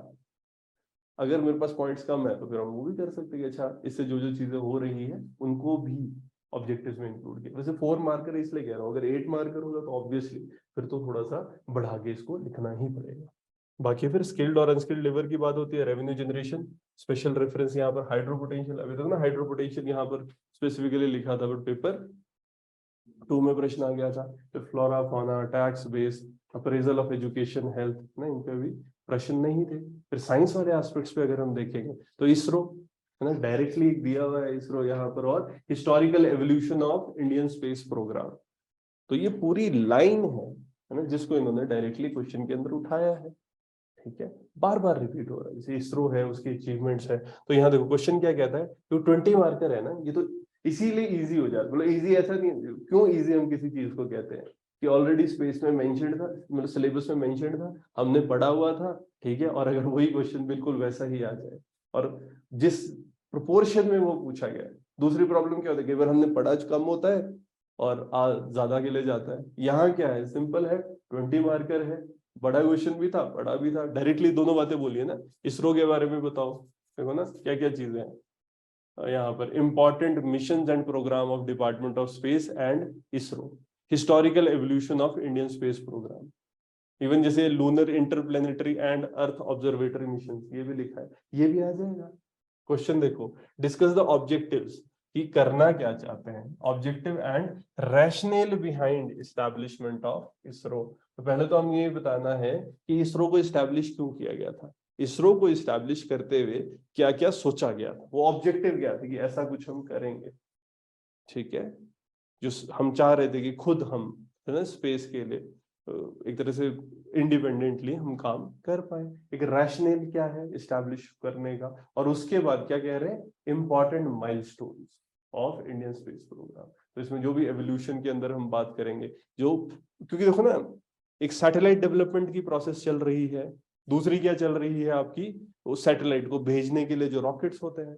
अगर मेरे पास पॉइंट्स कम है तो फिर हम वो भी कर सकते हैं कि अच्छा इससे जो जो चीजें हो रही है उनको भी ऑब्जेक्टिव्स में इंक्लूड किया। वैसे 4 मार्कर इसलिए कह रहा हूँ, अगर 8 मार्कर होगा तो ऑब्वियसली फिर तो थोड़ा सा बढ़ा के इसको लिखना ही पड़ेगा। बाकी फिर स्किल्ड और अनस्किल्ड लेबर की बात होती है, रेवेन्यू जनरेशन, स्पेशल रेफरेंस यहाँ पर हाइड्रो पोटेंशियल, अभी तक ना हाइड्रो पोटेंशियल यहाँ पर स्पेसिफिकली लिखा था, बट पेपर 2 में प्रश्न आ गया था। फिर flora fauna, tax base, appraisal of education, health ना, इन पे भी प्रश्न नहीं थे। फिर साइंस वाले एस्पेक्ट्स पे अगर हम देखेंगे तो इसरो है ना, डायरेक्टली दिया हुआ है इसरो यहाँ पर, और historical evolution of Indian space programme. तो ये पूरी लाइन है ना, जिसको इन्होंने डायरेक्टली क्वेश्चन के अंदर उठाया है। ठीक है, बार बार रिपीट हो रहा है, जैसे इसरो है उसकी अचीवमेंट्स है। तो यहाँ देखो क्वेश्चन क्या कहता है, तो 20 मार्कर है ना, ये तो इसीलिए इजी हो जाता है। मतलब इजी ऐसा नहीं, क्यों इजी हम किसी चीज को कहते हैं कि ऑलरेडी स्पेस में मेंशन्ड था, मतलब सिलेबस में मेंशन्ड था, हमने पढ़ा हुआ था। ठीक है, और अगर वही क्वेश्चन बिल्कुल वैसा ही आ जाए और जिस प्रोपोर्शन में वो पूछा गया है। दूसरी प्रॉब्लम क्या होता है, कई बार हमने पढ़ा कम होता है और ज्यादा के लिए जाता है। यहाँ क्या है, सिंपल है, 20 मार्कर है, बड़ा क्वेश्चन भी था, बड़ा भी था, डायरेक्टली दोनों बातें बोलिए ना। इसरो के बारे में बताओ, देखो ना क्या क्या चीजें हैं यहाँ पर, important mission and programme of department of space and ISRO, historical evolution of Indian space programme, even जैसे lunar interplanetary and earth observatory mission, ये भी लिखा है, ये भी आ जाएगा। क्वेश्चन देखो, डिस्कस द ऑब्जेक्टिव्स, कि करना क्या चाहते हैं, objective and rational behind establishment of ISRO. तो पहले तो हम ये बताना है कि इसरो को एस्टैब्लिश क्यों किया गया था, इसरो को एस्टैब्लिश करते हुए क्या क्या सोचा गया था, वो ऑब्जेक्टिव क्या था कि ऐसा कुछ हम करेंगे। ठीक है, जो हम चाह रहे थे कि खुद हम है ना स्पेस के लिए एक तरह से इंडिपेंडेंटली हम काम कर पाए, एक रैशनल क्या है इस्टेब्लिश करने का, और उसके बाद क्या कह रहे हैं, important milestones of Indian space programme. तो इसमें जो भी एवोल्यूशन के अंदर हम बात करेंगे, जो क्योंकि देखो ना, एक सैटेलाइट डेवलपमेंट की प्रोसेस चल रही है, दूसरी क्या चल रही है आपकी, वो सैटेलाइट को भेजने के लिए जो रॉकेट्स होते हैं,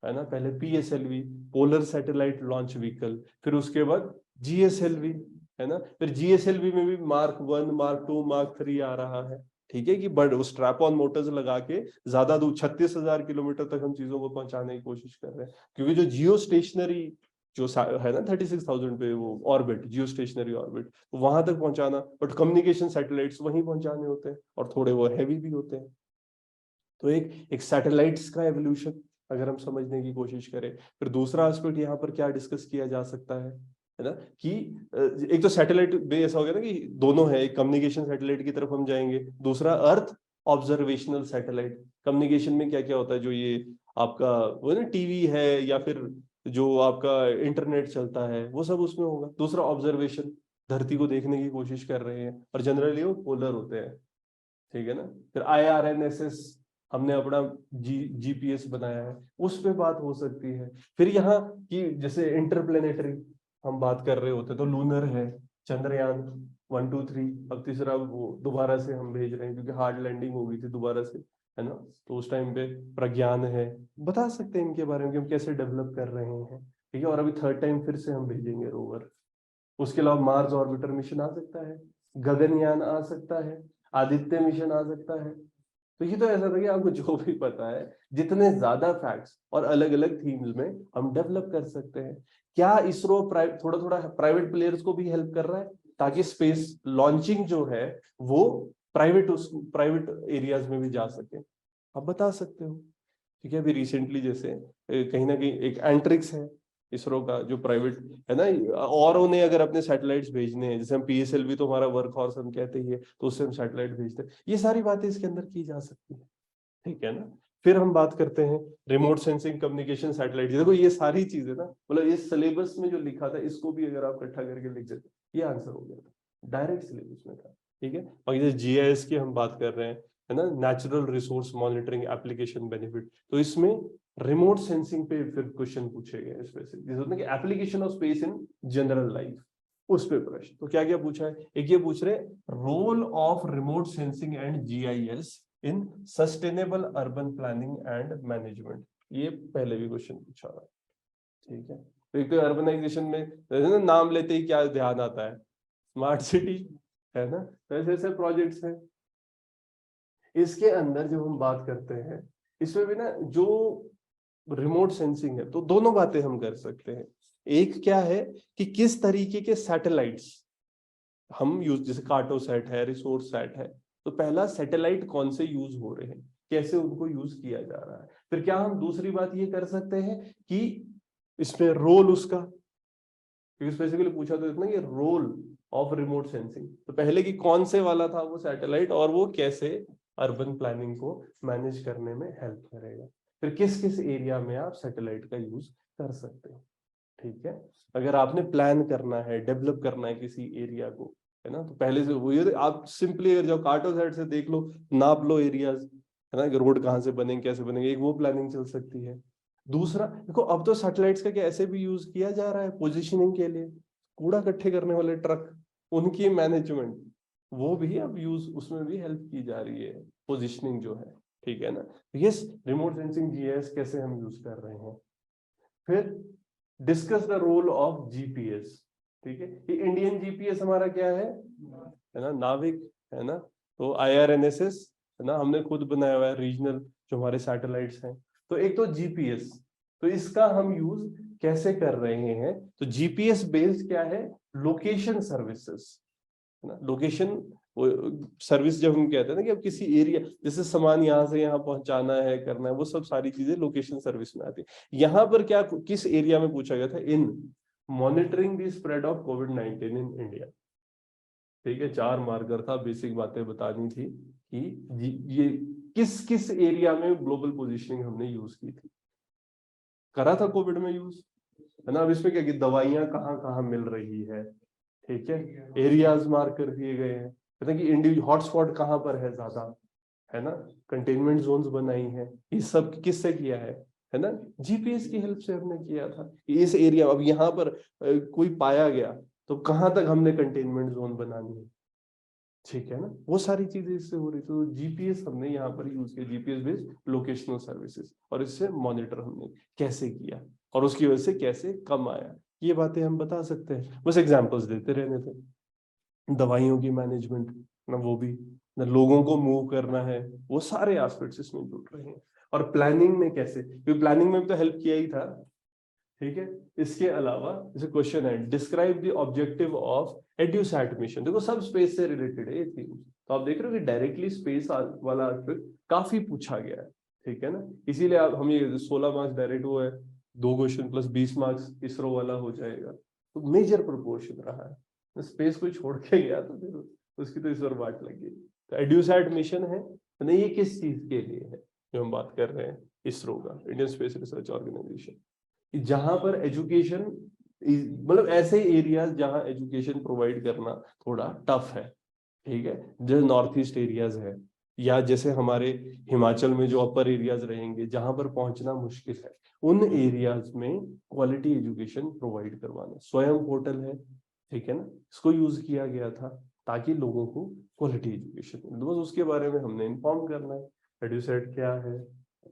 है ना, पहले PSLV, polar satellite launch vehicle, फिर उसके बाद जीएसएलवी, है ना, फिर जीएसएलवी में भी मार्क 1, मार्क 2, मार्क 3 आ रहा है। ठीक है, कि बट स्ट्रैप ऑन मोटर्स लगा के ज्यादा दूर 36,000 किलोमीटर तक हम चीजों को पहुंचाने की कोशिश कर रहे हैं, क्योंकि जो जियो स्टेशनरी जो है ना 36,000 पे वो ऑर्बिट, जियो स्टेशनरी ऑर्बिट, तो वहां तक पहुंचाना, बट कम्युनिकेशन सैटेलाइट्स वहीं पहुंचाने होते हैं और थोड़े वो हैवी भी होते हैं। तो एक सैटेलाइट्स का एवोल्यूशन अगर हम समझने की कोशिश करें, फिर दूसरा एस्पेक्ट यहाँ पर क्या डिस्कस किया जा सकता है ना, कि एक तो सैटेलाइट बे ऐसा हो गया ना कि दोनों है, एक कम्युनिकेशन सैटेलाइट की तरफ हम जाएंगे, दूसरा अर्थ ऑब्जर्वेशनल सैटेलाइट। कम्युनिकेशन में क्या क्या होता है, जो ये आपका वो ना टीवी है या फिर जो आपका इंटरनेट चलता है वो सब उसमें होगा। दूसरा ऑब्जर्वेशन, धरती को देखने की कोशिश कर रहे हैं, और जनरली वो पोलर होते हैं। ठीक है ना, फिर IRNSS हमने अपना जीपीएस बनाया है, उस पे बात हो सकती है। फिर यहाँ की जैसे इंटरप्लेनेटरी हम बात कर रहे होते तो लूनर है, चंद्रयान 1 2 3, अब तीसरा वो दोबारा से हम भेज रहे हैं क्योंकि हार्ड लैंडिंग हो गई थी दोबारा से, है ना। तो उस टाइम पे प्रज्ञान है, बता सकते हैं इनके बारे में कि हम कैसे डेवलप कर रहे हैं, ठीक है। और अभी थर्ड टाइम फिर से हम भेजेंगे रोवर। उसके अलावा मार्स ऑर्बिटर मिशन आ सकता है, गगनयान आ सकता है, आदित्य मिशन आ सकता है। तो ये तो ऐसा था कि आपको जो भी पता है, जितने ज्यादा फैक्ट्स और अलग अलग थीम्स में हम डेवलप कर सकते हैं। क्या इसरो थोड़ा थोड़ा प्राइवेट प्लेयर्स को भी हेल्प कर रहा है, ताकि स्पेस लॉन्चिंग जो है वो प्राइवेट एरियाज में भी जा सके? आप बता सकते हो, ठीक है। अभी रिसेंटली जैसे कहीं ना कहीं एक एंट्रिक्स है इसरो का, जो प्राइवेट है ना, और उन्हें अगर अपने सैटेलाइट्स भेजने हैं, जैसे हम पीएसएलवी तो हमारा वर्क हॉर्स हम कहते ही है, तो उससे हम सैटेलाइट भेजते हैं। ये सारी बातें इसके अंदर की जा सकती है, ठीक है ना। फिर हम बात करते हैं रिमोट सेंसिंग कम्युनिकेशन सैटेलाइट। देखो ये सारी चीजें ना, मतलब इस सिलेबस में जो लिखा था इसको भी अगर आप इकट्ठा करके लिख देते, ये आंसर हो गया था, डायरेक्ट सिलेबस में था, ठीक है। और जैसे जीआईएस की हम बात कर रहे हैं, है ना, natural resource monitoring application benefit, तो इसमें रिमोट सेंसिंग पे फिर क्वेश्चन पूछे गए स्पेसिफिक, जैसे होता है कि application of space in general life, उस पे प्रश्न। तो क्या क्या पूछा है, एक ये पूछ रहे role of remote sensing and GIS in sustainable urban planning and management, ये पहले भी क्वेश्चन पूछा हुआ है, ठीक है। तो एक तो अर्बनाइजेशन में ना, नाम लेते ही क्या ध्यान आता है, स्मार्ट सिटी, है ना। तो ऐसे ऐसे प्रोजेक्ट्स हैं। इसके अंदर जब हम बात करते हैं, इसमें भी ना जो रिमोट सेंसिंग है, तो दोनों बातें हम कर सकते हैं। एक क्या है कि किस तरीके के सैटेलाइट्स हम यूज, जैसे कार्टोसैट है, रिसोर्स सैट है, तो पहला सैटेलाइट कौन से यूज हो रहे हैं, कैसे उनको यूज किया जा रहा है। फिर क्या हम दूसरी बात ये कर सकते हैं कि इसमें रोल उसका, क्योंकि स्पेसिफिकली पूछा तो इतना कि रोल ऑफ रिमोट सेंसिंग, तो पहले कि कौन से वाला था वो सैटेलाइट, और वो कैसे अर्बन प्लानिंग को मैनेज करने में हेल्प करेगा। फिर किस किस एरिया में आप सैटेलाइट का यूज कर सकते हो, ठीक है। अगर आपने प्लान करना है, डेवलप करना है किसी एरिया को, है ना, तो पहले से वो ये आप सिंपली अगर जाओ कार्टोसैट से देख लो, नाप लो एरियाज, है ना, कि रोड कहाँ से बनेंगे, कैसे बनेंगे, एक वो प्लानिंग चल सकती है। दूसरा देखो, अब तो सैटेलाइट्स का क्या ऐसे भी यूज किया जा रहा है पोजिशनिंग के लिए, कूड़ा इकट्ठे करने वाले ट्रक, उनकी मैनेजमेंट, वो भी अब यूज, उसमें भी हेल्प की जा रही है, पोजिशनिंग जो है, ठीक है ना। यस, रिमोट सेंसिंग जीआईएस कैसे हम यूज कर रहे हैं। फिर discuss the role of GPS, ठीक है। ये इंडियन जीपीएस हमारा क्या है ना, नाविक, है ना। तो आईआरएनएसएस, है ना, हमने खुद बनाया हुआ है रीजनल जो हमारे सैटेलाइट्स हैं। तो एक तो जीपीएस, तो इसका हम यूज कैसे कर रहे हैं, तो जीपीएस बेस्ड क्या है, लोकेशन सर्विसेज, है ना। लोकेशन सर्विस जब हम कहते हैं ना कि अब किसी एरिया, जैसे सामान यहाँ से यहाँ पहुंचाना है, करना है, वो सब सारी चीजें लोकेशन सर्विस में आती है। यहाँ पर क्या, किस एरिया में पूछा गया था, इन monitoring the spread of covid in India, ठीक है। 4 मार्कर था, बेसिक बातें बतानी थी कि ये किस किस एरिया में ग्लोबल पोजिशनिंग हमने यूज की थी, करा था कोविड में यूज, है ना। अब इसमें क्या कि दवाइयां कहाँ कहाँ मिल रही है, ठीक है, एरियाज मार्क कर दिए गए हैं, पता कि इंडिविजुअल हॉटस्पॉट कहाँ पर है ज्यादा, है ना, कंटेनमेंट जोन्स बनाई है, ये सब किससे किया है ना, जीपीएस की हेल्प से हमने किया था कि इस एरिया, अब यहाँ पर कोई पाया गया तो कहाँ तक हमने कंटेनमेंट जोन बनानी है, ठीक है ना। वो सारी चीजें इससे हो रही, तो जीपीएस हमने यहाँ पर यूज किया, जीपीएस बेस्ड लोकेशनल सर्विसेज, और इससे मॉनिटर हमने कैसे किया, और उसकी वजह से कैसे कम आया, ये बातें हम बता सकते हैं। बस एग्जांपल्स देते रहने थे। दवाइयों की मैनेजमेंट ना, वो भी ना, लोगों को मूव करना है, वो सारे एस्पेक्ट्स इसमें जुड़ रहे हैं। और प्लानिंग में कैसे, क्योंकि प्लानिंग में भी तो हेल्प किया ही था, ठीक है। इसके अलावा जैसे क्वेश्चन है, describe the objective of EDUSAT mission, देखो सब स्पेस से रिलेटेड है ये थी, तो आप देख रहे हो कि डायरेक्टली स्पेस वाला एस्पेक्ट काफी पूछा गया है, ठीक है ना। इसीलिए आप, हम ये 16 मार्क्स डायरेक्ट वो है, 2 क्वेश्चन प्लस 20 मार्क्स इसरो वाला हो जाएगा, तो मेजर प्रोपोर्शन रहा है। स्पेस कोई छोड़ के गया तो फिर उसकी तो इस बार बाट लगी। तो एड्यूसैट मिशन है, नहीं ये किस चीज के लिए है जो हम बात कर रहे हैं, इसरो का, इंडियन स्पेस रिसर्च ऑर्गेनाइजेशन, जहां पर एजुकेशन, मतलब ऐसे एरियाज जहां एजुकेशन प्रोवाइड करना थोड़ा टफ है, ठीक है, जैसे नॉर्थ ईस्ट एरियाज है, या जैसे हमारे हिमाचल में जो अपर एरियाज रहेंगे जहां पर पहुंचना मुश्किल है, उन एरियाज में क्वालिटी एजुकेशन प्रोवाइड करवाना, स्वयं पोर्टल है, ठीक है ना, इसको यूज किया गया था ताकि लोगों को क्वालिटी एजुकेशन, बस उसके बारे में हमने इन्फॉर्म करना है। एडुसेट क्या है,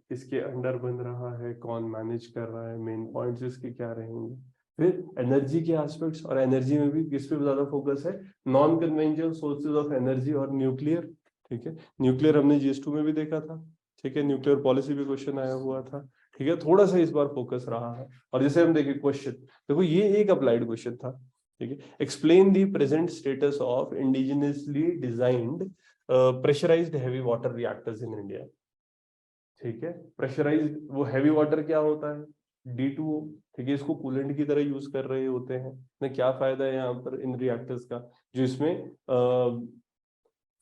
किसके अंडर बन रहा है, कौन मैनेज कर रहा है, मेन पॉइंट्स इसके क्या रहेंगे। फिर एनर्जी के एस्पेक्ट्स, और एनर्जी में भी किस पे ज्यादा फोकस है, non conventional sources of energy और न्यूक्लियर। ठीक है, न्यूक्लियर हमने GS2 में भी देखा था। ठीक है, न्यूक्लियर पॉलिसी भी क्वेश्चन आया हुआ था। ठीक है, थोड़ा सा इस बार फोकस रहा है। और जैसे हम देखें क्वेश्चन, देखो ये एक अप्लाइड क्वेश्चन था। ठीक है, explain the present status of indigenously designed pressurised heavy water reactors in India. ठीक है, प्रेशराइज वो हैवी वाटर क्या होता है, D2O। ठीक है, इसको कूलेंट की तरह यूज कर रहे होते हैं ना। क्या फायदा है यहाँ पर इन रिएक्टर्स का, जो इसमें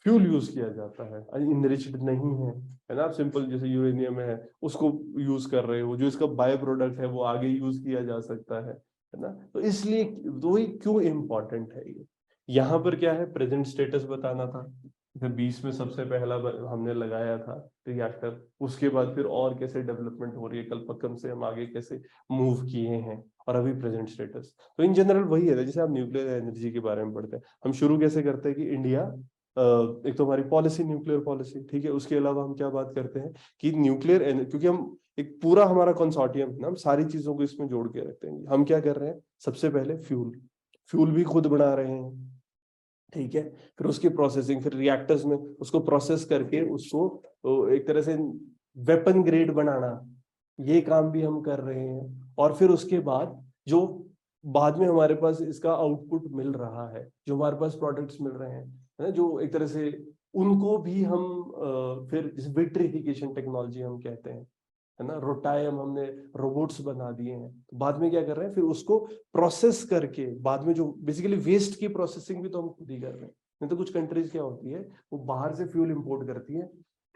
फ्यूल यूज किया जाता है, इनरिच्ड नहीं है ना। आप सिंपल जैसे यूरेनियम है उसको यूज कर रहे हो, जो इसका बाय प्रोडक्ट है वो आगे यूज किया जा सकता है ना। तो इसलिए वही क्यों इम्पोर्टेंट है ये। यहाँ पर क्या है, प्रेजेंट स्टेटस बताना था। 20 में सबसे पहला हमने लगाया था रिएक्टर, उसके बाद फिर और कैसे डेवलपमेंट हो रही है, कल्पक्कम से हम आगे कैसे मूव किए हैं, और अभी प्रेजेंट स्टेटस। तो इन जनरल वही है, जैसे आप न्यूक्लियर एनर्जी के बारे में पढ़ते हैं, हम शुरू कैसे करते हैं कि इंडिया, एक तो हमारी पॉलिसी न्यूक्लियर पॉलिसी। ठीक है, उसके अलावा हम क्या बात करते हैं कि न्यूक्लियर, क्योंकि हम एक पूरा हमारा कंसोर्टियम है ना, हम सारी चीजों को इसमें जोड़ के रखते हैं। हम क्या कर रहे हैं, सबसे पहले फ्यूल, फ्यूल भी खुद बना रहे हैं। ठीक है, फिर उसकी प्रोसेसिंग, फिर रिएक्टर्स में उसको प्रोसेस करके उसको एक तरह से वेपन ग्रेड बनाना, ये काम भी हम कर रहे हैं। और फिर उसके बाद जो बाद में हमारे पास इसका आउटपुट मिल रहा है, जो हमारे पास प्रोडक्ट्स मिल रहे हैं, है ना, जो एक तरह से उनको भी हम फिर जैसे विट्रिफिकेशन टेक्नोलॉजी हम कहते हैं, है ना, रोटायम हमने रोबोट्स बना दिए हैं। तो बाद में क्या कर रहे हैं, फिर उसको प्रोसेस करके बाद में जो बेसिकली वेस्ट की प्रोसेसिंग भी तो हम खुद ही कर रहे हैं। नहीं तो कुछ कंट्रीज क्या होती है, वो बाहर से फ्यूल इंपोर्ट करती है।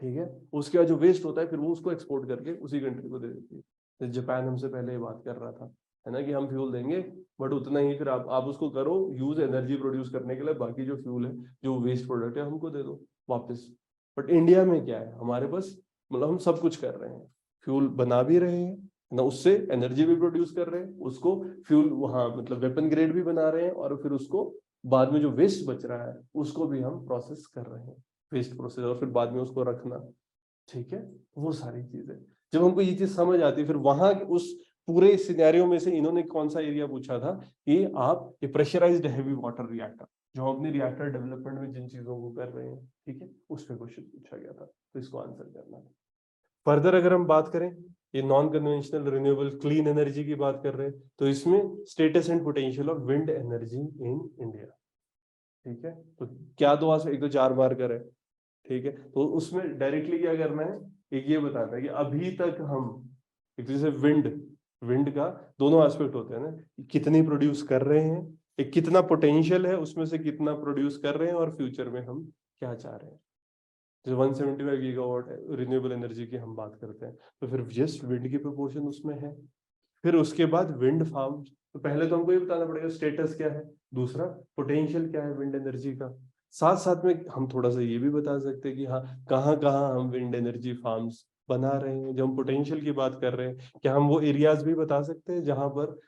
ठीक है, उसके बाद जो वेस्ट होता है फिर वो उसको एक्सपोर्ट करके उसी कंट्री को दे देती है। जापान हमसे पहले ये बात कर रहा था, है ना, कि हम फ्यूल देंगे बट उतना ही, फिर आप उसको करो यूज एनर्जी प्रोड्यूस करने के लिए, बाकी जो फ्यूल है, जो वेस्ट प्रोडक्ट है, हमको दे दो वापस। बट इंडिया में क्या है, हमारे पास मतलब हम सब कुछ कर रहे हैं, फ्यूल बना भी रहे हैं ना, उससे एनर्जी भी प्रोड्यूस कर रहे हैं, उसको फ्यूल वहां मतलब वेपन ग्रेड भी बना रहे हैं, और फिर उसको बाद में जो वेस्ट बच रहा है उसको भी हम प्रोसेस कर रहे हैं, वेस्ट प्रोसेस, और फिर बाद में उसको रखना। ठीक है, वो सारी चीजें जब हमको ये चीज समझ आती है, फिर वहां उस पूरे सिनेरियो में से इन्होंने कौन सा एरिया पूछा था कि आप ये प्रेशराइज्ड हैवी वाटर रिएक्टर, जो अपने रिएक्टर डेवलपमेंट में जिन चीजों को कर रहे हैं, ठीक है, उस पर क्वेश्चन पूछा गया था, तो इसको आंसर करना है। फर्दर अगर हम बात करें, ये non conventional renewable clean energy की बात कर रहे हैं, तो इसमें status and potential of wind energy in India. ठीक है, तो क्या दो एक तो 4 मार्कर है। ठीक है, तो उसमें डायरेक्टली क्या करना है, एक ये बताना है कि अभी तक हम, एक जैसे विंड, विंड का दोनों एस्पेक्ट होते हैं ना, कितनी प्रोड्यूस कर रहे हैं, एक कितना पोटेंशियल है उसमें से कितना प्रोड्यूस कर रहे हैं, और फ्यूचर में हम क्या चाह रहे हैं। जो 175 गीगावाट रिन्यूएबल एनर्जी की हम बात करते हैं, तो फिर जस्ट विंड की प्रोपोर्शन उसमें है। फिर उसके बाद विंड फार्म, तो पहले तो हमको ये बताना पड़ेगा स्टेटस क्या है, दूसरा पोटेंशियल क्या है विंड एनर्जी का। साथ साथ में हम थोड़ा सा ये भी बता सकते हैं कि हाँ, कहाँ कहाँ हम विंड एनर्जी फार्म्स बना रहे हैं। जब हम पोटेंशियल की बात कर रहे हैं, क्या हम वो एरियाज भी बता सकते हैं जहां पर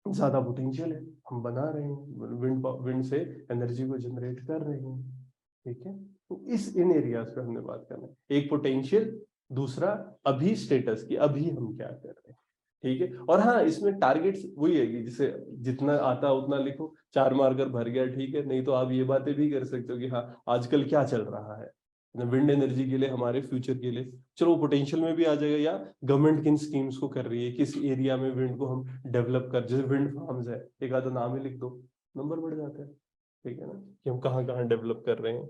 ज्यादा पोटेंशियल है, हम बना रहे हैं, विंड विंड से एनर्जी को जनरेट कर रहे हैं। ठीक है, तो इन एरियाज पे हमने बात करना है, एक पोटेंशियल, दूसरा अभी स्टेटस की, अभी हम क्या कर रहे हैं। ठीक है, और हाँ, इसमें टारगेट्स वही है कि जिसे जितना आता उतना लिखो, 4 मार्कर भर गया ठीक है, नहीं तो आप ये बातें भी कर सकते हो कि हाँ, आजकल क्या चल रहा है विंड एनर्जी के लिए, हमारे फ्यूचर के लिए। चलो पोटेंशियल में भी आ जाएगा, या गवर्नमेंट किन स्कीम्स को कर रही है, किस एरिया में विंड को हम डेवलप कर, जैसे विंड फार्म्स है, एक आधा नाम ही लिख दो, नंबर बढ़ जाता है। ठीक है ना, कि हम कहाँ कहाँ डेवलप कर रहे हैं।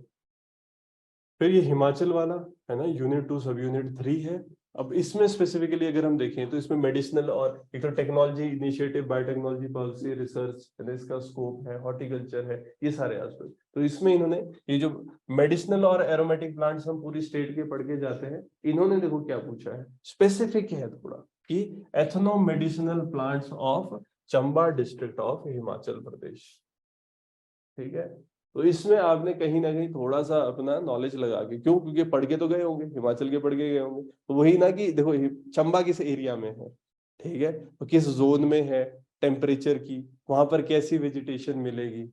फिर ये हिमाचल वाला है ना, यूनिट 2 सब यूनिट 3 है। अब इसमें स्पेसिफिकली अगर हम देखें तो इसमें मेडिसिनल और एक तो technology initiative, biotechnology policy, research है ना, इसका स्कोप है, हॉर्टिकल्चर है, ये सारे एस्पेक्ट। तो इसमें इन्होंने ये जो मेडिसिनल और एरोमेटिक प्लांट्स हम पूरी स्टेट के पढ़ के जाते हैं, इन्होंने देखो क्या पूछा है, स्पेसिफिक है थोड़ा, कि ethno medicinal plants of Chamba district of Himachal Pradesh. ठीक है, तो इसमें आपने कहीं ना कहीं थोड़ा सा अपना नॉलेज लगा के, क्यों, क्योंकि पढ़ के तो गए होंगे, हिमाचल के पढ़ के गए होंगे, तो वही ना कि देखो चंबा किस एरिया में है, ठीक है, तो किस जोन में है, टेम्परेचर की, वहां पर कैसी वेजिटेशन मिलेगी,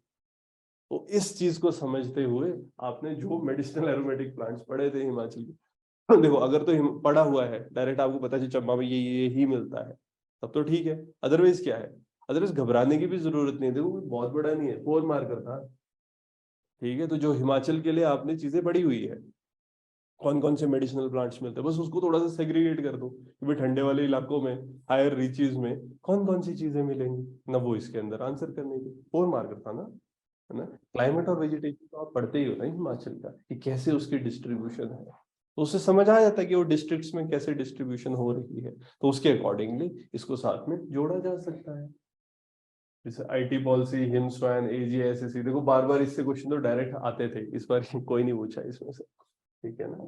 तो इस चीज को समझते हुए आपने जो मेडिसिनल एरोमेटिक प्लांट्स पढ़े थे हिमाचल के, देखो अगर तो पढ़ा हुआ है डायरेक्ट आपको पता है चंबा में ये ही मिलता है तब तो ठीक है, अदरवाइज क्या है, अदरवाइज घबराने की भी जरूरत नहीं है। देखो बहुत बड़ा नहीं है, 4 मार्कर था, ठीक है। तो जो हिमाचल के लिए आपने चीजें पढ़ी हुई है, कौन कौन से मेडिसिनल प्लांट्स मिलते हैं, बस उसको थोड़ा सा सेग्रीगेट कर दो कि भाई ठंडे वाले इलाकों में, हायर रीचेस में कौन कौन सी चीजें मिलेंगी ना, वो इसके अंदर आंसर करने की 4 मार्कर था ना, है ना। क्लाइमेट और वेजिटेशन तो आप पढ़ते ही हो ना हिमाचल का, कि कैसे उसकी डिस्ट्रीब्यूशन है, तो उससे समझ आ जाता है कि वो डिस्ट्रिक्ट्स में कैसे डिस्ट्रीब्यूशन हो रही है, तो उसके अकॉर्डिंगली इसको साथ में जोड़ा जा सकता है। जैसे आईटी पॉलिसी, हिमस्वैन, एजीआईएसएससी, देखो बार बार इससे क्वेश्चन तो डायरेक्ट आते थे, इस बार कोई नहीं पूछा इसमें से, ठीक है ना।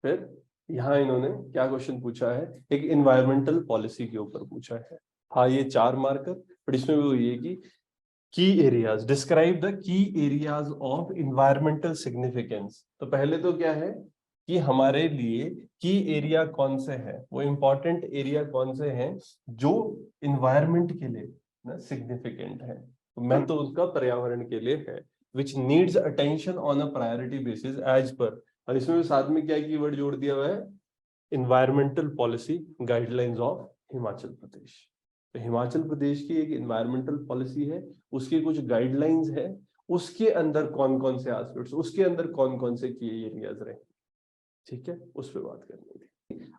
फिर यहाँ इन्होंने क्या क्वेश्चन पूछा है, एक इन्वायरमेंटल पॉलिसी के ऊपर पूछा है। हाँ ये 4 मार्कर, बट इसमें वो ये कि की areas, describe the key areas of environmental significance. तो पहले तो क्या है कि हमारे लिए की एरिया कौन से हैं, वो इंपॉर्टेंट एरिया कौन से हैं जो इन्वायरमेंट के लिए ना सिग्निफिकेंट है, तो मैं तो उसका पर्यावरण के लिए है, which needs attention on a priority basis as per, और इसमें भी साथ में क्या कीवर्ड जोड़ दिया हुआ है, environmental policy guidelines of Himachal Pradesh. तो हिमाचल प्रदेश की एक इन्वायरमेंटल पॉलिसी है, उसकी कुछ गाइडलाइंस है, उसके अंदर कौन कौन से एस्पेक्ट्स, उसके अंदर कौन कौन से की एरियाज रहे, ठीक है, उस पर बात करनी थी।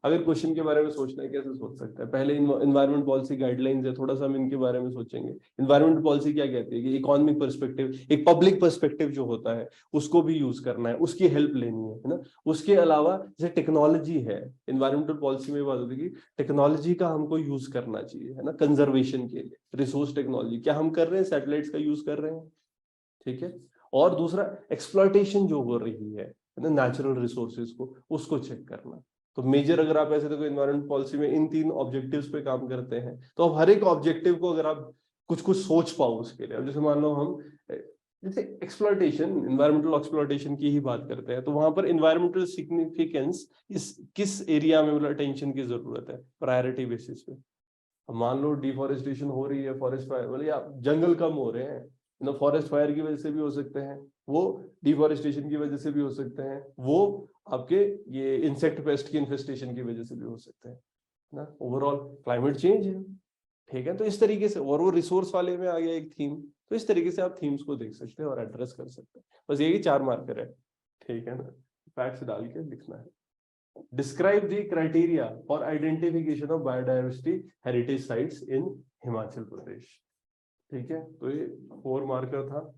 अगर क्वेश्चन के बारे में सोचना है कैसे सोच सकता है, पहले इन्वायरमेंट पॉलिसी गाइडलाइंस है, थोड़ा सा हम इनके बारे में सोचेंगे। इन्वायरमेंट पॉलिसी क्या कहती है कि इकोनॉमिक पर्सपेक्टिव, एक पब्लिक पर्सपेक्टिव जो होता है उसको भी यूज करना है, उसकी हेल्प लेनी है ना। उसके अलावा जैसे टेक्नोलॉजी है, इन्वायरमेंटल पॉलिसी में बात होती है कि टेक्नोलॉजी का हमको यूज करना चाहिए, है ना, कंजर्वेशन के लिए। रिसोर्स टेक्नोलॉजी क्या हम कर रहे हैं, सैटेलाइट्स का यूज कर रहे हैं, ठीक है। और दूसरा एक्सप्लॉयटेशन जो हो रही है ना नेचुरल रिसोर्सेज को, उसको चेक करना। तो मेजर अगर आप ऐसे देखो इन्वायरमेंट पॉलिसी में इन 3 ऑब्जेक्टिव्स पे काम करते हैं, तो अब हर एक ऑब्जेक्टिव को अगर आप कुछ कुछ सोच पाओ उसके लिए, अब जैसे मान लो हम जैसे एक्सप्लॉयटेशन, इन्वायरमेंटल एक्सप्लॉयटेशन की ही बात करते हैं, तो वहां पर इन्वायरमेंटल सिग्निफिकेंस इस किस एरिया में मतलब अटेंशन की जरूरत है, प्रायोरिटी बेसिस पे। अब मान लो डिफॉरेस्टेशन हो रही है, फॉरेस्ट फायर मतलब या जंगल कम हो रहे हैं ना, फॉरेस्ट फायर की वजह से भी हो सकते हैं, वो डिफॉरेस्टेशन की वजह से भी हो सकते हैं, वो आपके ये इंसेक्ट पेस्ट की इन्फेस्टेशन की वजह से भी हो सकते हैं ना, ओवरऑल क्लाइमेट चेंज है, ठीक है। तो इस तरीके से, और वो रिसोर्स वाले में आ गया एक थीम, तो इस तरीके से आप थीम्स को देख सकते हैं और एड्रेस कर सकते हैं। बस यही 4 मार्कर है, ठीक है ना, फैक्ट्स डाल के लिखना है। Describe the criteria for identification of biodiversity heritage sites in Himachal Pradesh, ठीक है। तो ये 4 मार्कर था,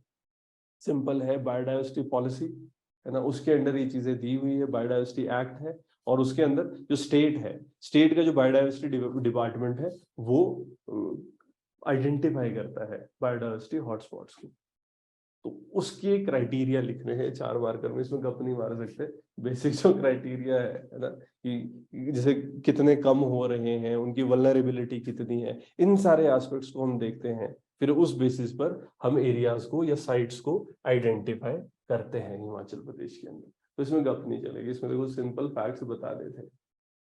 सिंपल है, बायोडाइवर्सिटी पॉलिसी है ना, उसके अंडर ये चीजें दी हुई है, बायोडाइवर्सिटी एक्ट है, और उसके अंदर जो स्टेट है, स्टेट का जो बायोडाइवर्सिटी डिपार्टमेंट है, वो आइडेंटिफाई करता है बायोडाइवर्सिटी हॉटस्पॉट्स को, तो उसके क्राइटेरिया लिखने हैं 4 मार्कर में, इसमें गप नहीं मार सकते। बेसिक जो क्राइटेरिया है ना, कि जैसे कितने कम हो रहे हैं, उनकी वल्नरेबिलिटी कितनी है, इन सारे एस्पेक्ट्स को हम देखते हैं, फिर उस बेसिस पर हम एरियाज को या साइट्स को आइडेंटिफाई करते हैं हिमाचल प्रदेश के अंदर। तो इसमें गप नहीं चलेगी, इसमें देखो सिंपल फैक्ट्स बता देते हैं,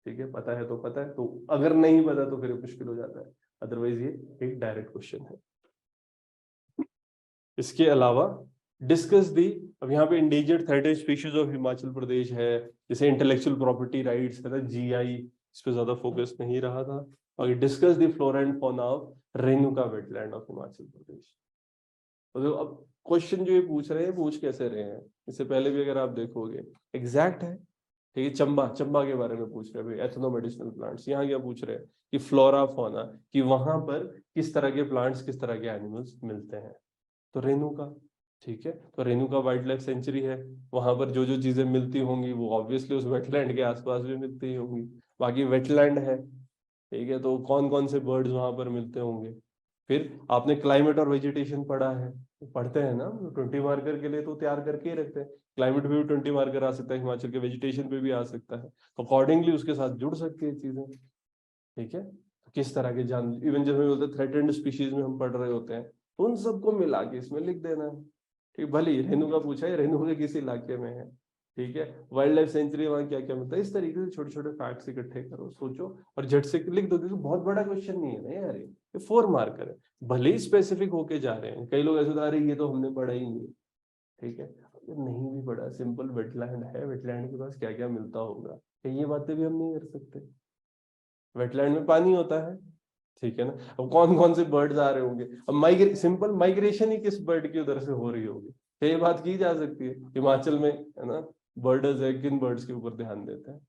ठीक है, पता है तो पता है, तो अगर नहीं पता तो फिर मुश्किल हो जाता है, अदरवाइज ये एक डायरेक्ट क्वेश्चन है। इसके अलावा डिस्कस दी, अब यहाँ पे endangered threatened species of Himachal Pradesh है, जैसे इंटेलेक्चुअल प्रॉपर्टी राइट्स है ना, जीआई, इस पे ज्यादा फोकस नहीं रहा था। और discuss the flora and fauna of Renuka wetland of Himachal Pradesh. तो अब क्वेश्चन जो ये पूछ रहे हैं, पूछ कैसे रहे हैं, इससे पहले भी अगर आप देखोगे एग्जैक्ट है, ठीक है। चंबा, चंबा के बारे में पूछ रहे हैं भाई, एथनो मेडिसिनल प्लांट्स। यहाँ क्या पूछ रहे हैं कि फ्लोरा फौना, कि वहां पर किस तरह के प्लांट्स, किस तरह के एनिमल्स मिलते हैं, तो रेणुका, ठीक है। तो रेणुका वाइल्ड लाइफ सेंचुरी है, वहां पर जो जो चीजें मिलती होंगी वो ऑब्वियसली उस वेटलैंड के आसपास भी मिलती ही होंगी। बाकी वेटलैंड है, ठीक है, तो कौन कौन से बर्ड्स वहां पर मिलते होंगे। फिर आपने क्लाइमेट और वेजिटेशन पढ़ा है, तो पढ़ते हैं ना, 20 मार्कर के लिए तो तैयार करके ही रखते हैं, क्लाइमेट पे भी 20 मार्कर आ सकता है, हिमाचल के वेजिटेशन पे भी आ सकता है, तो अकॉर्डिंगली उसके साथ जुड़ सकती है चीजें, ठीक है। तो किस तरह के जान, इवन जब हम बोलते हैं थ्रेटेंड स्पीशीज में हम पढ़ रहे होते हैं, तो उन सबको मिला के इसमें लिख देना है, ठीक। भले ही रेणुका पूछा है, रेणुका किस इलाके में है, ठीक है, वाइल्ड लाइफ सेंचुरी वहां क्या क्या मिलता है, इस तरीके से छोटे छोटे फैक्ट्स इकट्ठे करो, सोचो और झट से लिख दो, क्योंकि बहुत बड़ा क्वेश्चन नहीं है ना यार, ये 4 मार्कर है। भले ही स्पेसिफिक होके जा रहे हैं, कई लोग ऐसे बता रहे ये तो हमने पढ़ा ही नहीं, ठीक है, अगर नहीं भी पढ़ा, सिंपल वेटलैंड है, वेटलैंड के पास क्या क्या मिलता होगा, ये बातें भी हम नहीं कर सकते। वेटलैंड में पानी होता है, ठीक है ना। अब कौन कौन से बर्ड्स आ रहे होंगे, अब सिंपल माइग्रेशन ही किस बर्ड की उधर से हो रही होगी, ये बात की जा सकती है। हिमाचल में है ना बर्ड्स है, किन बर्ड्स के ऊपर ध्यान देते हैं।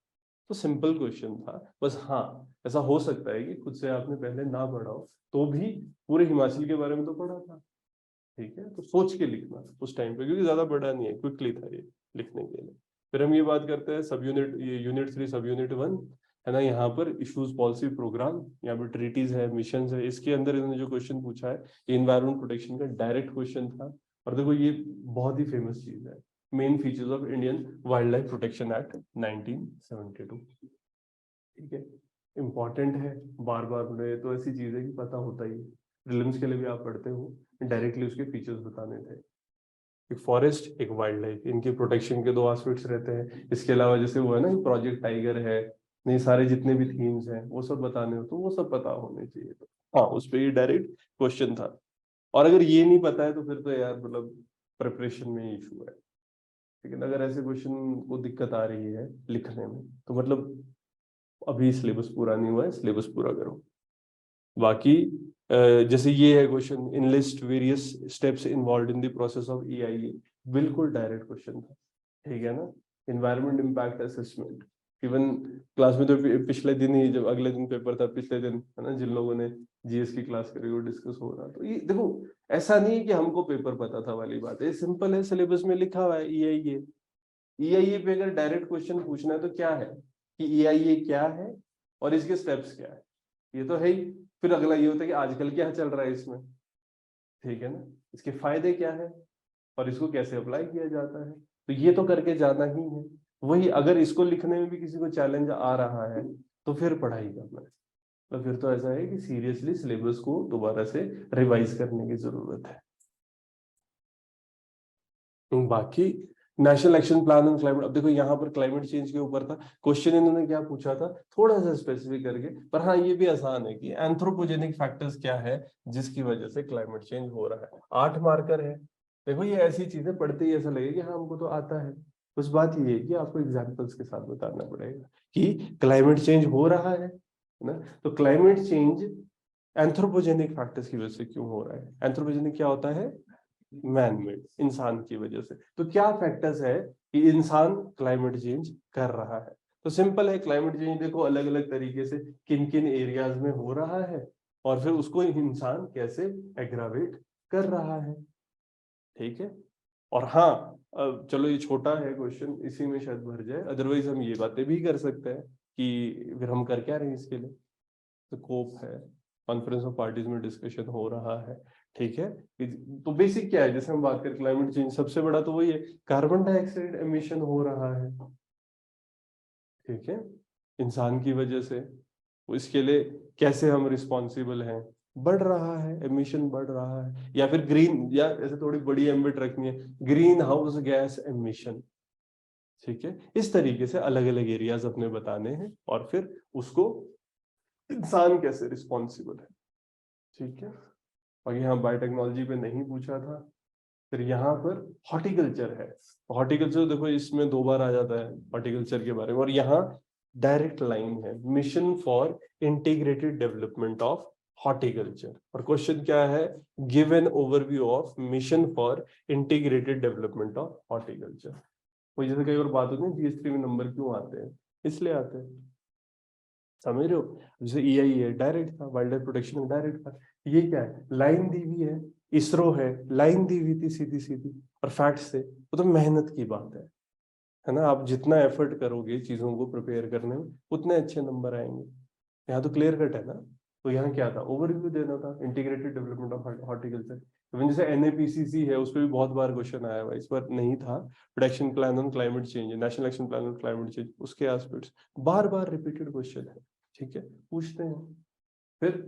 तो सिंपल क्वेश्चन था बस। हाँ, ऐसा हो सकता है कि खुद से आपने पहले ना पढ़ा हो, तो भी पूरे हिमाचल के बारे में तो पढ़ा था, ठीक है। तो सोच के लिखना उस टाइम पे, क्योंकि ज्यादा बड़ा नहीं है, क्विकली था ये लिखने के लिए। फिर हम ये बात करते हैं सब यूनिट, ये यूनिट 3 सब यूनिट 1 है ना। यहाँ पर इश्यूज पॉलिसी प्रोग्राम, यहाँ पर ट्रीटीज है, मिशन है। इसके अंदर इन्होंने जो क्वेश्चन पूछा है, इन्वायरमेंट प्रोटेक्शन का डायरेक्ट क्वेश्चन था। और देखो ये बहुत ही फेमस चीज है, main features of Indian wild life protection act 1972, ठीक है। इंपॉर्टेंट है, बार बार पढ़े तो ऐसी चीज है कि पता होता ही है। प्रीलिम्स के लिए भी आप पढ़ते हो, डायरेक्टली उसके फीचर्स बताने थे। एक फॉरेस्ट, एक वाइल्ड लाइफ, इनके प्रोटेक्शन के 2 एस्पेक्ट्स रहते हैं। इसके अलावा जैसे वो है ना प्रोजेक्ट टाइगर है, नहीं सारे जितने भी थीम्स हैं वो सब बताने हो, तो वो सब पता होने चाहिए। तो हाँ, उस पर ये डायरेक्ट क्वेश्चन था। और अगर ये नहीं पता है तो फिर तो यार मतलब प्रिपरेशन में इशू है। लेकिन अगर ऐसे क्वेश्चन को दिक्कत आ रही है लिखने में, तो मतलब अभी सिलेबस पूरा नहीं हुआ है, सिलेबस पूरा करो। बाकी जैसे ये है question, enlist various steps involve in the process of EIA, बिल्कुल डायरेक्ट क्वेश्चन था, ठीक है ना। Environment impact assessment, even class में तो पिछले दिन ही, जब अगले दिन पेपर था पिछले दिन है ना, जिन लोगों ने GS की क्लास करी वो डिस्कस हो रहा। तो ये देखो, ऐसा नहीं है कि हमको पेपर पता था वाली बात है, सिंपल है, सिलेबस में लिखा हुआ है EIA। EIA पे अगर डायरेक्ट क्वेश्चन पूछना है तो क्या है कि EIA क्या है और इसके स्टेप्स क्या है, ये तो है ही। फिर अगला ये होता है कि आजकल क्या चल रहा है इसमें, ठीक है ना, इसके फायदे क्या है और इसको कैसे अप्लाई किया जाता है, तो ये तो करके जाना ही है। वही अगर इसको लिखने में भी किसी को चैलेंज आ रहा है तो फिर पढ़ाई करना है। तो फिर तो ऐसा है कि सीरियसली सिलेबस को दोबारा से रिवाइज करने की जरूरत है। बाकी national action plan on climate, अब देखो यहाँ पर क्लाइमेट चेंज के ऊपर था क्वेश्चन, इन्होंने क्या पूछा था थोड़ा सा स्पेसिफिक करके, पर हाँ ये भी आसान है कि एंथ्रोपोजेनिक फैक्टर्स क्या है जिसकी वजह से क्लाइमेट चेंज हो रहा है। 8 मार्कर है। देखो ये ऐसी चीजें पढ़ते ही ऐसा लगे कि हाँ हमको तो आता है। उस बात ये है कि आपको एग्जाम्पल्स के साथ बताना पड़ेगा कि क्लाइमेट चेंज हो रहा है ना। तो क्लाइमेट चेंज एंथ्रोपोजेनिक फैक्टर्स की वजह से क्यों हो रहा है। एंथ्रोपोजेनिक क्या होता है, मैन मेड, इंसान की वजह से। तो क्या फैक्टर्स है कि इंसान क्लाइमेट चेंज कर रहा है। तो सिंपल है, क्लाइमेट चेंज देखो अलग अलग तरीके से किन किन एरियाज में हो रहा है और फिर उसको इंसान कैसे एग्रावेट कर रहा है, ठीक है। और हाँ, अब चलो ये छोटा है क्वेश्चन, इसी में शायद भर जाए, अदरवाइज हम ये बातें भी कर सकते हैं कि फिर हम कर क्या रहे हैं इसके लिए। तो कोप है, कॉन्फ्रेंस ऑफ पार्टीज में डिस्कशन हो रहा है, ठीक है। तो बेसिक क्या है, जैसे हम बात करें क्लाइमेट चेंज, सबसे बड़ा तो वही है, कार्बन डाइऑक्साइड एमिशन हो रहा है, ठीक है, इंसान की वजह से। तो इसके लिए कैसे हम रिस्पॉन्सिबल हैं, बढ़ रहा है, एमिशन बढ़ रहा है। या फिर ग्रीन, या ऐसे थोड़ी बड़ी एम्बिट रखनी है, ग्रीन हाउस गैस एमिशन, ठीक है। इस तरीके से अलग अलग एरियाज अपने बताने हैं और फिर उसको इंसान कैसे रिस्पॉन्सिबल है, ठीक है। और यहाँ बायोटेक्नोलॉजी पे नहीं पूछा था। फिर यहाँ पर हॉर्टिकल्चर है, हॉर्टिकल्चर देखो इसमें 2 बार आ जाता है हॉर्टिकल्चर के बारे में। और यहाँ डायरेक्ट लाइन है, mission for integrated development of horticulture. और क्वेश्चन क्या है, give an overview of mission for integrated development of horticulture. वो जैसे कई बार बात होती है GS3 में नंबर क्यों आते हैं, इसलिए आते हैं, समझ रहे हो। जैसे EI है, डायरेक्ट था, वाइल्ड लाइफ प्रोटेक्शन में डायरेक्ट था। ये क्या है, लाइन दी हुई है, इसरो है, लाइन दी हुई थी सीधी सीधी, और फैक्ट्स थे। वो तो मेहनत की बात है ना। आप जितना एफर्ट करोगे चीजों को प्रिपेयर करने में उतने अच्छे नंबर आएंगे। यहाँ तो क्लियर कट है ना। तो यहाँ क्या था, ओवरव्यू देना था integrated development of horticulture. Even जैसे NAPCC है, उस पर भी बहुत बार क्वेश्चन आया हुआ, इस बार नहीं था। Production plan on climate change, national action plan on climate change, उसके एस्पेक्ट्स बार बार रिपीटेड क्वेश्चन है, ठीक है, पूछते हैं। फिर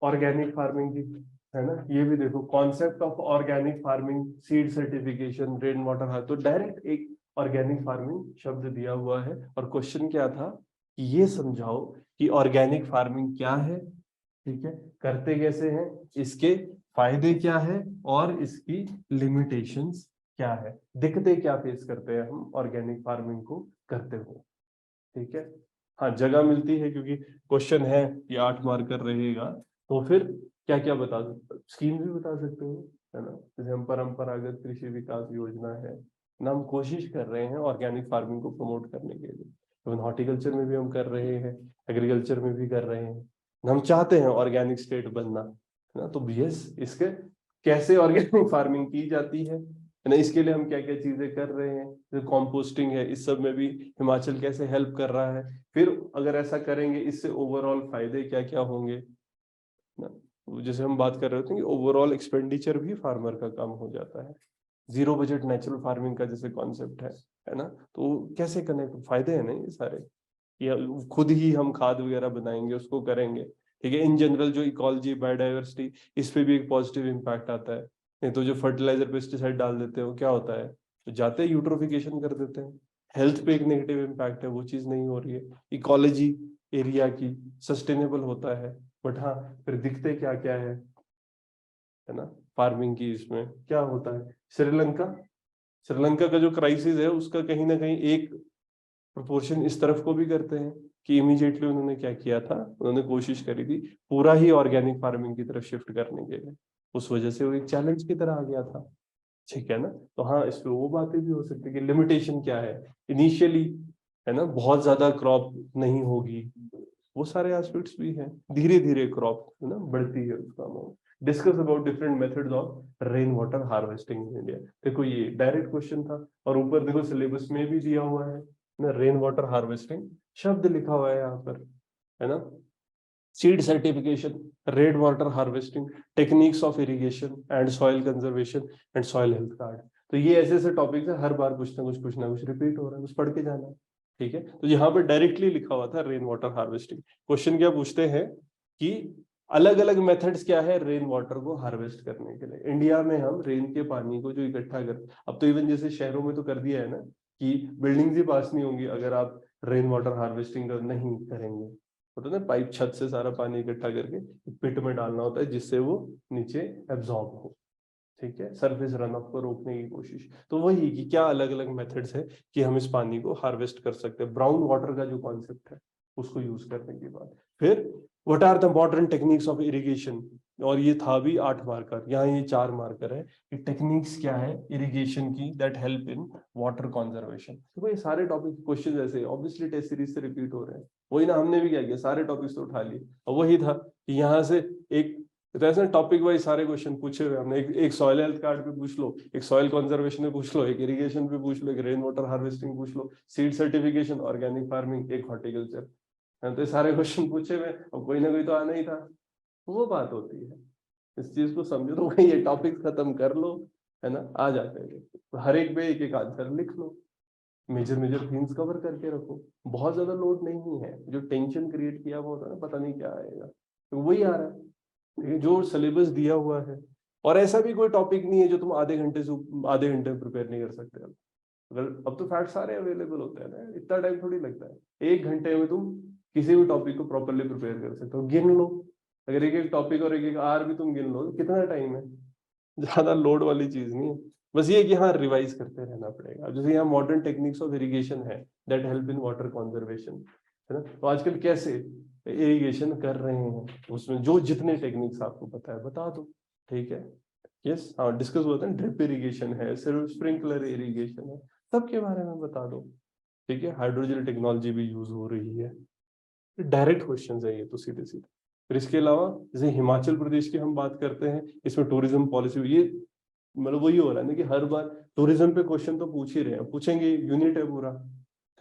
ऑर्गेनिक फार्मिंग की, है ना, ये भी देखो, concept of organic farming, seed certification, rain water harvest. तो डायरेक्ट एक ऑर्गेनिक फार्मिंग शब्द दिया हुआ है और क्वेश्चन क्या था कि ये समझाओ कि ऑर्गेनिक फार्मिंग क्या है, ठीक है, करते कैसे हैं, इसके फायदे क्या है और इसकी लिमिटेशंस क्या है, दिक्कतें क्या फेस करते हैं हम ऑर्गेनिक फार्मिंग को करते हुए। ठीक है, हाँ जगह मिलती है क्योंकि क्वेश्चन है कि 8 मार्कर रहेगा, तो फिर क्या क्या बता सकते, स्कीम भी बता सकते हो, है ना। जैसे हम परंपरागत कृषि विकास योजना है ना, हम कोशिश कर रहे हैं ऑर्गेनिक फार्मिंग को प्रमोट करने के लिए, तो हॉर्टिकल्चर में भी हम कर रहे हैं, एग्रीकल्चर में भी कर रहे हैं, हम चाहते हैं ऑर्गेनिक स्टेट बनना, है ना। तो यस, इसके कैसे ऑर्गेनिक फार्मिंग की जाती है ना, इसके लिए हम क्या क्या चीजें कर रहे हैं, जैसे कॉम्पोस्टिंग है, इस सब में भी हिमाचल कैसे हेल्प कर रहा है। फिर अगर ऐसा करेंगे इससे ओवरऑल फायदे क्या क्या होंगे ना, जैसे हम बात कर रहे होते हैं कि ओवरऑल एक्सपेंडिचर भी फार्मर का कम हो जाता है, जीरो बजट नेचुरल फार्मिंग का जैसे कॉन्सेप्ट है ना। तो कैसे कनेक्ट, फायदे हैं ना ये सारे, या खुद ही हम खाद वगैरह बनाएंगे उसको करेंगे। ठीक है, इन जनरल जो इकोलॉजी बायोडाइवर्सिटी, इस पे भी एक पॉजिटिव इम्पैक्ट आता है। नहीं तो जो फर्टिलाइजर पेस्टिसाइड डाल देते हो क्या होता है, तो जाते हैं यूट्रोफिकेशन कर देते हैं, हेल्थ पे एक नेगेटिव इम्पैक्ट है, वो चीज नहीं हो रही है, इकोलॉजी एरिया की सस्टेनेबल होता है। बट हाँ, फिर दिखते क्या क्या है ना, फार्मिंग की इसमें क्या होता है। श्रीलंका, श्रीलंका का जो क्राइसिस है उसका कहीं ना कहीं एक प्रोपोर्शन इस तरफ को भी करते हैं कि इमीडिएटली उन्होंने क्या किया था, उन्होंने कोशिश करी थी पूरा ही ऑर्गेनिक फार्मिंग की तरफ शिफ्ट करने के लिए, उस वजह से वो एक चैलेंज की तरह आ गया था। ठीक है ना, तो हाँ इस पे वो बातें भी हो सकती है कि लिमिटेशन क्या है इनिशियली, है ना, बहुत ज्यादा क्रॉप नहीं होगी, वो सारे एस्पेक्ट्स भी हैं, धीरे धीरे क्रॉप है ना बढ़ती है उसका amount. Discuss about different methods of rain water harvesting in India, देखो ये डायरेक्ट क्वेश्चन था, और ऊपर देखो सिलेबस में भी दिया हुआ है ना, रेन वाटर हार्वेस्टिंग शब्द लिखा हुआ है यहाँ पर, है ना। Seed certification, rain water harvesting, techniques of irrigation and soil conservation and soil health card. तो ये ऐसे ऐसे टॉपिक्स है, हर बार कुछ ना कुछ रिपीट हो रहा है, कुछ पढ़ के जाना है। ठीक है, तो यहाँ पर डायरेक्टली लिखा हुआ था रेन वाटर हार्वेस्टिंग। क्वेश्चन क्या पूछते हैं कि अलग अलग मेथड्स क्या है रेन वाटर को हार्वेस्ट करने के लिए। इंडिया में हम रेन के पानी को जो इकट्ठा कर, अब तो इवन जैसे शहरों में तो कर दिया है ना कि बिल्डिंग्स ही पास नहीं होंगी अगर आप रेन वाटर हार्वेस्टिंग नहीं करेंगे, होता है ना, पाइप छत से सारा पानी इकट्ठा करके पिट में डालना होता है जिससे वो नीचे एब्जॉर्ब हो। ठीक है, सरफेस रन ऑफ को रोकने की कोशिश, तो वही कि क्या अलग अलग मेथड्स है कि हम इस पानी को हार्वेस्ट कर सकते हैं, ब्राउन वाटर का जो कॉन्सेप्ट है उसको यूज करने के बाद। फिर what are the modern techniques of irrigation, और ये था भी 8 मार्कर, यहाँ ये 4 मार्कर है कि टेक्निक्स क्या है इरिगेशन की that help in water conservation. तो ये सारे टॉपिक क्वेश्चन ऐसे ऑब्वियसली टेस्ट सीरीज से रिपीट हो रहे हैं, वही ना, हमने भी क्या किया सारे टॉपिक्स तो उठा लिए, और वही था कि यहाँ से एक ऐसे टॉपिक वाइज सारे क्वेश्चन पूछे हुए हमने, एक सॉइल हेल्थ कार्ड पे पूछ लो, एक सॉइल कंजर्वेशन पे पूछ लो, एक इरिगेशन पे पूछ लो, एक रेन वाटर हार्वेस्टिंग पूछ लो, सीड सर्टिफिकेशन, ऑर्गेनिक फार्मिंग, एक हॉर्टिकल्चर, तो ये सारे क्वेश्चन पूछे हुए और कोई ना कोई तो आना ही था। तो वो बात होती है, इस चीज को समझो, तो वही ये टॉपिक खत्म कर लो, है ना, आ जाते हैं तो हर एक पे एक एक आंसर लिख लो, मेजर मेजर थिंग्स कवर करके रखो, बहुत ज्यादा लोड नहीं है, जो टेंशन क्रिएट किया हुआ होता है ना, पता नहीं क्या आएगा, तो वही आ रहा है। ठीक है, जो सिलेबस दिया हुआ है, और ऐसा भी कोई टॉपिक नहीं है जो तुम आधे घंटे में प्रिपेयर नहीं कर सकते। अगर अब तो फैक्ट सारे अवेलेबल होते हैं ना, इतना टाइम थोड़ी लगता है, 1 घंटे में तुम किसी भी टॉपिक को प्रॉपरली प्रिपेयर कर सकते हो, गिन लो, अगर एक एक टॉपिक और एक एक आर भी तुम गिन लो तो कितना टाइम है, ज्यादा लोड वाली चीज नहीं है। बस ये कि हाँ रिवाइज करते रहना पड़ेगा, जैसे यहाँ मॉडर्न टेक्निक्स ऑफ इरिगेशन है that help in water conservation, है ना, तो आजकल कैसे इरिगेशन कर रहे हैं, उसमें जो जितने टेक्निक्स आपको पता है बता दो। ठीक है, यस, हाँ डिस्कस होता है, ड्रिप इरिगेशन है, सिर्फ स्प्रिंकलर इरिगेशन है, सबके बारे में बता दो। ठीक है, हाइड्रोजन टेक्नोलॉजी भी यूज हो रही है, डायरेक्ट क्वेश्चन है ये तो सीधे सीधे। फिर इसके अलावा जैसे हिमाचल प्रदेश की हम बात करते हैं, इसमें टूरिज्म पॉलिसी, ये मतलब वही हो रहा है ना कि हर बार टूरिज्म पे क्वेश्चन तो पूछ ही रहे हैं, पूछेंगे, यूनिट है पूरा।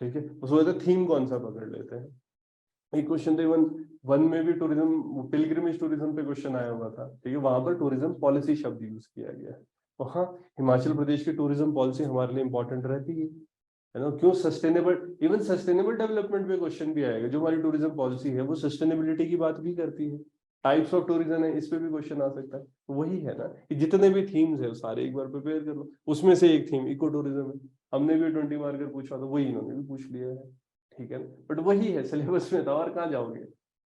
ठीक है, उस वजह से थीम कौन सा पकड़ लेते हैं, एक क्वेश्चन तो इवन वन में भी टूरिज्म पिलग्रिमेज टूरिज्म पे क्वेश्चन आया हुआ था, ठीक है, वहां पर टूरिज्म पॉलिसी शब्द यूज किया गया है। वहाँ हिमाचल प्रदेश की टूरिज्म पॉलिसी हमारे लिए इंपॉर्टेंट रहती है ना, क्यों सस्टेनेबल, इवन सस्टेनेबल डेवलपमेंट में क्वेश्चन भी आएगा, जो हमारी टूरिज्म पॉलिसी है वो सस्टेनेबिलिटी की बात भी करती है, टाइप्स ऑफ टूरिज्म है, इस पे भी क्वेश्चन आ सकता है। तो वही है ना कि जितने भी थीम्स है वो सारे एक बार प्रिपेयर कर लो, उसमें से एक थीम इको टूरिज्म है, हमने भी 20 मार्कर पूछा तो वही इन्होंने भी पूछ लिया है। ठीक है ना, बट वही है सिलेबस में था, और कहाँ जाओगे,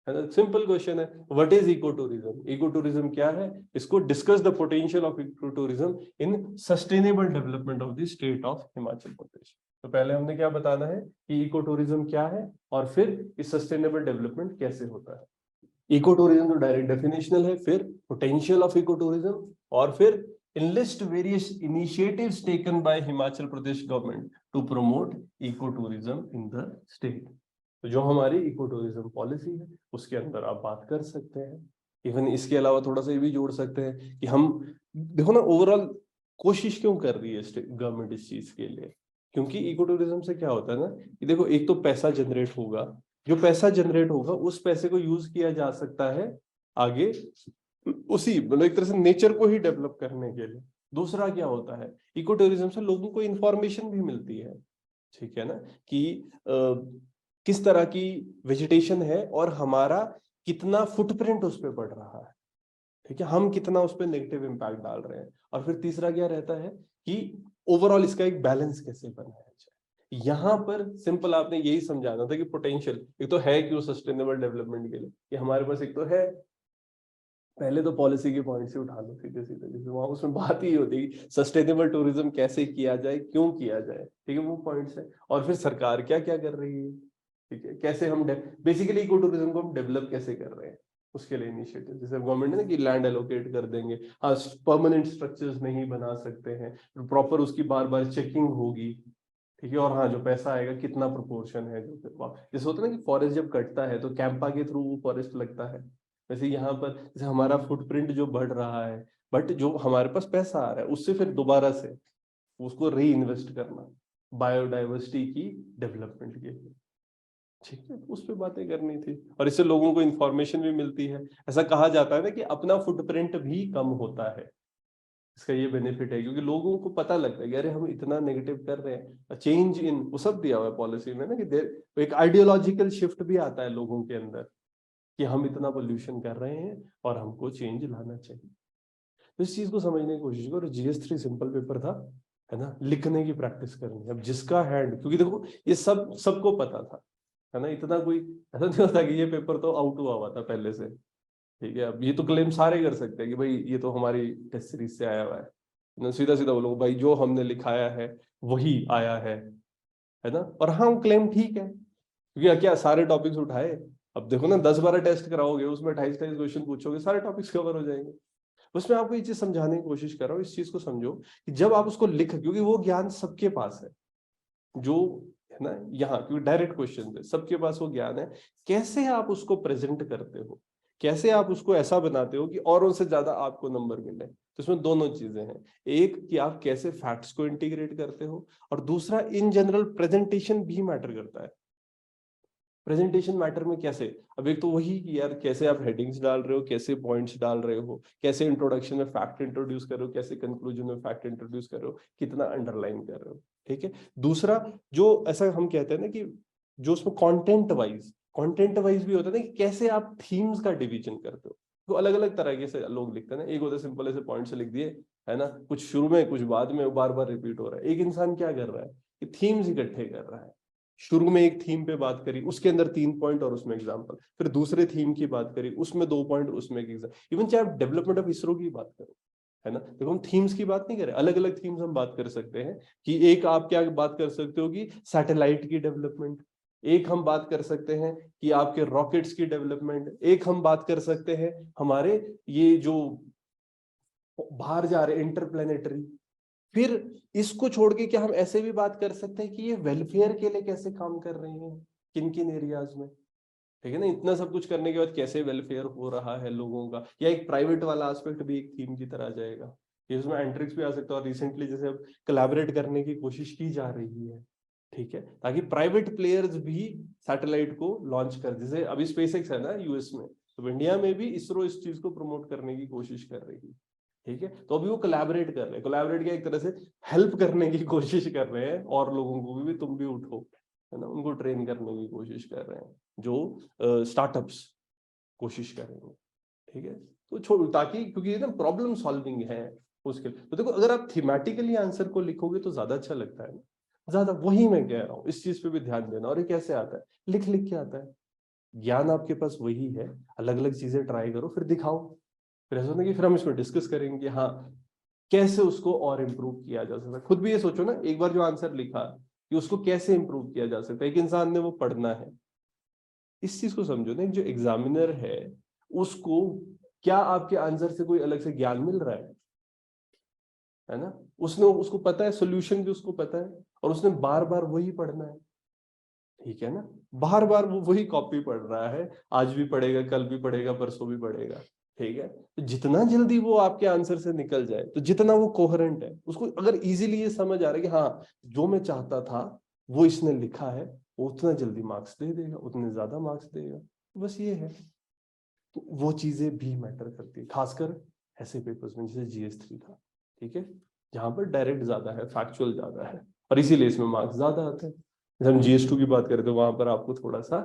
है ना। सिंपल क्वेश्चन है, what is eco tourism? Eco tourism क्या है? इसको discuss the potential of eco tourism in sustainable development of the state of Himachal Pradesh. तो पहले हमने क्या बताना है कि इको टूरिज्म क्या है और फिर इस सस्टेनेबल डेवलपमेंट कैसे होता है। इको टूरिज्म तो डायरेक्ट डेफिनेशनल है, फिर पोटेंशियल ऑफ इको टूरिज्म, और फिर enlist various initiatives taken by Himachal Pradesh government to promote eco tourism in the state। तो जो हमारी इको टूरिज्म पॉलिसी है उसके अंदर आप बात कर सकते हैं। इवन इसके अलावा थोड़ा सा ये भी जोड़ सकते हैं कि हम देखो ना ओवरऑल कोशिश क्यों कर रही है गवर्नमेंट इस चीज के लिए, क्योंकि इको टूरिज्म से क्या होता है ना कि देखो एक तो पैसा जनरेट होगा, जो पैसा जनरेट होगा उस पैसे को यूज किया जा सकता है आगे उसी मतलब एक तरह से नेचर को ही डेवलप करने के लिए। दूसरा क्या होता है, इको टूरिज्म से लोगों को इंफॉर्मेशन भी मिलती है, ठीक है ना, कि किस तरह की वेजिटेशन है और हमारा कितना फुटप्रिंट उस पर पड़ रहा है, ठीक है, हम कितना उस पर नेगेटिव इम्पैक्ट डाल रहे हैं। और फिर तीसरा क्या रहता है कि ओवरऑल इसका एक बैलेंस कैसे बनाया जाए। यहाँ पर सिंपल आपने यही समझाना था कि पोटेंशियल एक तो है क्यों सस्टेनेबल डेवलपमेंट के लिए, कि हमारे पास एक तो है, पहले तो पॉलिसी के पॉइंट से उठा लो सीधे सीधे, जैसे वहां उसमें बात ही होती है सस्टेनेबल टूरिज्म कैसे किया जाए, क्यों किया जाए, ठीक है, वो पॉइंट्स है। और फिर सरकार क्या क्या कर रही है, ठीक है, कैसे हम बेसिकली इको टूरिज्म को हम डेवलप कैसे कर रहे हैं, उसके लिए इनिशिएटिव जैसे गवर्नमेंट ने कि लैंड एलोकेट कर देंगे, हाँ परमानेंट स्ट्रक्चर्स नहीं बना सकते हैं, प्रॉपर उसकी बार बार चेकिंग होगी, ठीक है, और हाँ जो पैसा आएगा कितना प्रोपोर्शन है, जो जैसे होता है ना कि फॉरेस्ट जब कटता है तो कैंपा के थ्रू वो फॉरेस्ट लगता है, वैसे यहाँ पर जैसे हमारा फुटप्रिंट जो बढ़ रहा है, बट जो हमारे पास पैसा आ रहा है उससे फिर दोबारा से उसको री इन्वेस्ट करना बायोडाइवर्सिटी की डेवलपमेंट के लिए, ठीक है, उस पर बातें करनी थी। और इससे लोगों को इंफॉर्मेशन भी मिलती है। ऐसा कहा जाता है ना कि अपना फुटप्रिंट भी कम होता है, इसका ये बेनिफिट है, क्योंकि लोगों को पता लगता है कि अरे हम इतना नेगेटिव कर रहे हैं, चेंज इन वो सब दिया हुआ है पॉलिसी में ना कि एक आइडियोलॉजिकल शिफ्ट भी आता है लोगों के अंदर कि हम इतना पोल्यूशन कर रहे हैं और हमको चेंज लाना चाहिए। तो इस चीज को समझने की कोशिश करो। GS3 सिंपल पेपर था, है ना, लिखने की प्रैक्टिस करनी। अब जिसका हैंड, क्योंकि देखो ये सब सबको पता था, है ना, इतना कोई ऐसा नहीं होता कि ये पेपर तो आउट हुआ था पहले से, ठीक है। अब ये तो क्लेम सारे कर सकते हैं कि भाई ये तो हमारी टेस्ट सीरीज से आया हुआ है ना, सीधा सीधा बोलो भाई जो हमने लिखाया है वही आया है ना। और हाँ क्लेम ठीक है, क्योंकि क्या सारे टॉपिक्स उठाए, अब देखो ना 10-12 टेस्ट कराओगे उसमें 28-28 क्वेश्चन पूछोगे, सारे टॉपिक्स कवर हो जाएंगे। उसमें आपको ये चीज समझाने की कोशिश कर रहा हूँ, इस चीज को समझो कि जब आप उसको लिख, क्योंकि वो ज्ञान सबके पास है जो, है ना, यहाँ क्योंकि डायरेक्ट क्वेश्चन है, सबके पास वो ज्ञान है, कैसे आप उसको प्रेजेंट करते हो, कैसे आप उसको ऐसा बनाते हो कि औरों से ज्यादा आपको नंबर मिले। तो इसमें दोनों चीजें हैं, एक कि आप कैसे फैक्ट्स को इंटीग्रेट करते हो, और दूसरा इन जनरल प्रेजेंटेशन भी मैटर करता है। प्रेजेंटेशन मैटर में कैसे, अब एक तो वही कि यार कैसे आप हेडिंग्स डाल रहे हो, कैसे पॉइंट्स डाल रहे हो, कैसे इंट्रोडक्शन में फैक्ट इंट्रोड्यूस कर रहे हो, कैसे कंक्लूजन में फैक्ट इंट्रोड्यूस कर रहे हो, कितना अंडरलाइन कर रहे हो, ठीक है। दूसरा जो ऐसा हम कहते हैं ना कि जो उसमें कंटेंट वाइज भी होता है ना कि कैसे आप थीम्स का डिवीजन करते हो। तो अलग अलग तरह से लोग लिखते हैं ना, एक होता है सिंपल ऐसे पॉइंट से लिख दिए, है ना, कुछ शुरू में कुछ बाद में बार बार रिपीट हो रहा है। एक इंसान क्या कर रहा है कि थीम्स इकट्ठे कर रहा है, शुरू में एक थीम पे बात करी, उसके अंदर 3 पॉइंट और उसमें एग्जांपल, फिर दूसरे थीम की बात करी, उसमें 2 पॉइंट, उसमें एक एग्जांपल। इवन चाहे आप डेवलपमेंट ऑफ इसरो की बात करो, है ना, देखो हम थीम्स की बात नहीं कर रहे, अलग अलग थीम्स हम बात कर सकते हैं कि एक आप क्या बात कर सकते हो कि सैटेलाइट की डेवलपमेंट, एक हम बात कर सकते हैं कि आपके रॉकेट्स की डेवलपमेंट, एक हम बात कर सकते हैं हमारे ये जो बाहर जा रहे इंटरप्लेनेटरी। फिर इसको छोड़ के क्या हम ऐसे भी बात कर सकते हैं कि ये वेलफेयर के लिए कैसे काम कर रही हैं, किन किन एरियाज में, ठीक है ना। इतना सब कुछ करने के बाद कैसे वेलफेयर हो रहा है लोगों का, या एक प्राइवेट वाला एस्पेक्ट भी एक थीम की तरह आ जाएगा, ये उसमें एंट्रिक्स भी आ सकता है। और रिसेंटली जैसे अब कोलैबोरेट करने की कोशिश की जा रही है, ठीक है, ताकि प्राइवेट प्लेयर्स भी सैटेलाइट को लॉन्च कर, जैसे अभी स्पेसएक्स है ना यूएस में, तो इंडिया में भी इसरो इस चीज को प्रमोट करने की कोशिश कर रही है, ठीक है। तो अभी वो कोलैबोरेट कर रहे हैं, कोलैबोरेट क्या एक तरह से हेल्प करने की कोशिश कर रहे हैं, और लोगों को भी तुम भी उठो, है ना, उनको ट्रेन करने की कोशिश कर रहे हैं जो स्टार्टअप्स कोशिश करेंगे, ठीक है। तो छोड़, ताकि क्योंकि ना प्रॉब्लम सॉल्विंग है उसके, तो देखो अगर आप थीमेटिकली आंसर को लिखोगे तो ज्यादा अच्छा लगता है ना, ज्यादा, वही मैं कह रहा हूँ, इस चीज पे भी ध्यान देना। और ये कैसे आता है, लिख लिख के आता है, ज्ञान आपके पास वही है, अलग अलग चीजें ट्राई करो फिर दिखाओ। फिर ऐसा होता है कि फिर हम इसमें डिस्कस करेंगे कि हाँ कैसे उसको और इम्प्रूव किया जा सकता है। खुद भी ये सोचो ना, एक बार जो आंसर लिखा कि उसको कैसे इम्प्रूव किया जा सकता है। एक इंसान ने वो पढ़ना है, इस चीज को समझो ना, जो एग्जामिनर है उसको क्या आपके आंसर से कोई अलग से ज्ञान मिल रहा है ना? उसने उसको पता है सोल्यूशन भी उसको पता है, और उसने बार बार वही पढ़ना है, ठीक है ना? बार बार वो वही कॉपी पढ़ रहा है, आज भी पढ़ेगा, कल भी पढ़ेगा, परसों भी पढ़ेगा, ठीक है? तो जितना जल्दी वो आपके आंसर से निकल जाए, तो जितना वो कोहेरेंट है, उसको अगर इजीली ये समझ आ रहा है कि हाँ जो मैं चाहता था वो इसने लिखा है, वो उतना जल्दी मार्क्स दे देगा, उतने ज्यादा मार्क्स देगा। बस ये है। तो वो चीजें भी मैटर करती है, खासकर ऐसे पेपर्स में जैसे GS3 था, ठीक है, जहां पर डायरेक्ट ज्यादा है, फैक्चुअल ज्यादा है, और इसीलिए इसमें मार्क्स ज्यादा आते हैं। जैसे हम GS2 की बात करें तो वहां पर आपको थोड़ा सा,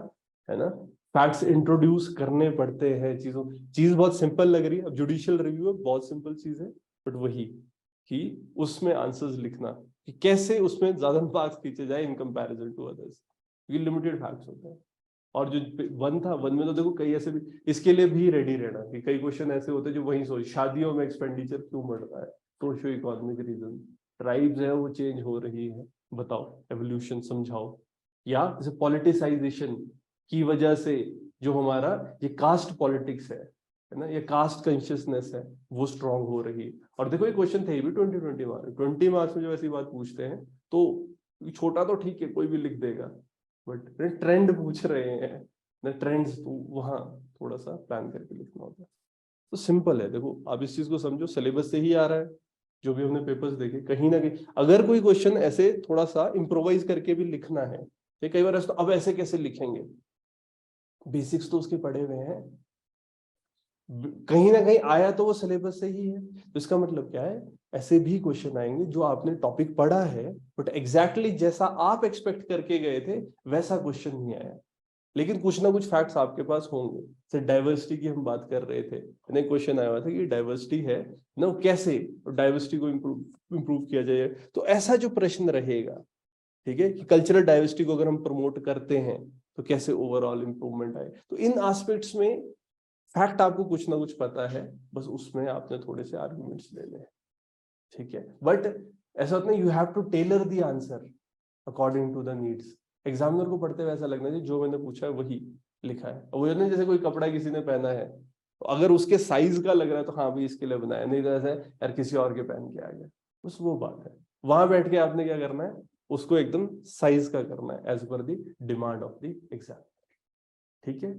है ना, फैक्ट्स इंट्रोड्यूस करने पड़ते हैं। चीज बहुत सिंपल लग रही है, अब जुडिशियल रिव्यू है, बहुत सिंपल चीज है, बट वही कि उसमें आंसर्स लिखना कि कैसे उसमें ज्यादा मार्क्स खींचे जाए इन कंपैरिजन टू अदर्स, क्योंकि लिमिटेड फैक्ट्स होते हैं। और जो वन था, वन में तो देखो कई ऐसे भी, इसके लिए भी रेडी रहना कि कई क्वेश्चन ऐसे होते हैं जो वही सोच, शादियों में एक्सपेंडिचर क्यों बढ़ रहा है, सोशियो इकोनॉमिक रीजन, ट्राइब्स है वो चेंज हो रही है, बताओ, एवोल्यूशन समझाओ। या जैसे पॉलिटिसाइजेशन की वजह से जो हमारा ये कास्ट पॉलिटिक्स है ना, ये कास्ट कॉन्शियसनेस है, वो स्ट्रांग हो रही है। और देखो ये क्वेश्चन थे भी 20 मार्क्स में जब ऐसी बात पूछते हैं तो छोटा तो ठीक है कोई भी लिख देगा, बट ट्रेंड पूछ रहे हैं ना, ट्रेंड्स, तो वहां थोड़ा सा प्लान करके लिखना होता है। तो सिंपल है, देखो आप इस चीज को समझो, सिलेबस से ही आ रहा है, जो भी हमने पेपर्स देखे कहीं ना कहीं। अगर कोई क्वेश्चन ऐसे थोड़ा सा इम्प्रोवाइज करके भी लिखना है, ये कई बार ऐसा, तो अब ऐसे कैसे लिखेंगे, बेसिक्स तो उसके पढ़े हुए हैं, कहीं ना कहीं आया तो वो सिलेबस से ही है। तो इसका मतलब क्या है, ऐसे भी क्वेश्चन आएंगे जो आपने टॉपिक पढ़ा है, बट एग्जैक्टली जैसा आप एक्सपेक्ट करके गए थे वैसा क्वेश्चन नहीं आया, लेकिन कुछ ना कुछ फैक्ट्स आपके पास होंगे। जैसे डाइवर्सिटी की हम बात कर रहे थे, क्वेश्चन आया हुआ था कि डाइवर्सिटी है ना, कैसे डाइवर्सिटी को इम्प्रूव किया जाए। तो ऐसा जो प्रश्न रहेगा, ठीक है, कि कल्चरल डाइवर्सिटी को अगर हम प्रमोट करते हैं तो कैसे ओवरऑल इंप्रूवमेंट आए। तो इन एस्पेक्ट्स में फैक्ट आपको कुछ ना कुछ पता है, बस उसमें आपने थोड़े से आर्गुमेंट्स लेने हैं, ठीक है। बट ऐसा होता है, you have to tailor the answer according to the needs. Examiner को पढ़ते हुए ऐसा लगना चाहिए जो मैंने पूछा है वही लिखा है। वो ना जैसे कोई कपड़ा किसी ने पहना है, तो अगर उसके साइज का लग रहा है तो हाँ भाई इसके लिए बनाया, नहीं तो ऐसा है यार किसी और के पहन के आ गया, बस वो बात है। वहां बैठ के आपने क्या करना है, उसको एकदम साइज का करना है as per the demand of the exam, ठीक है।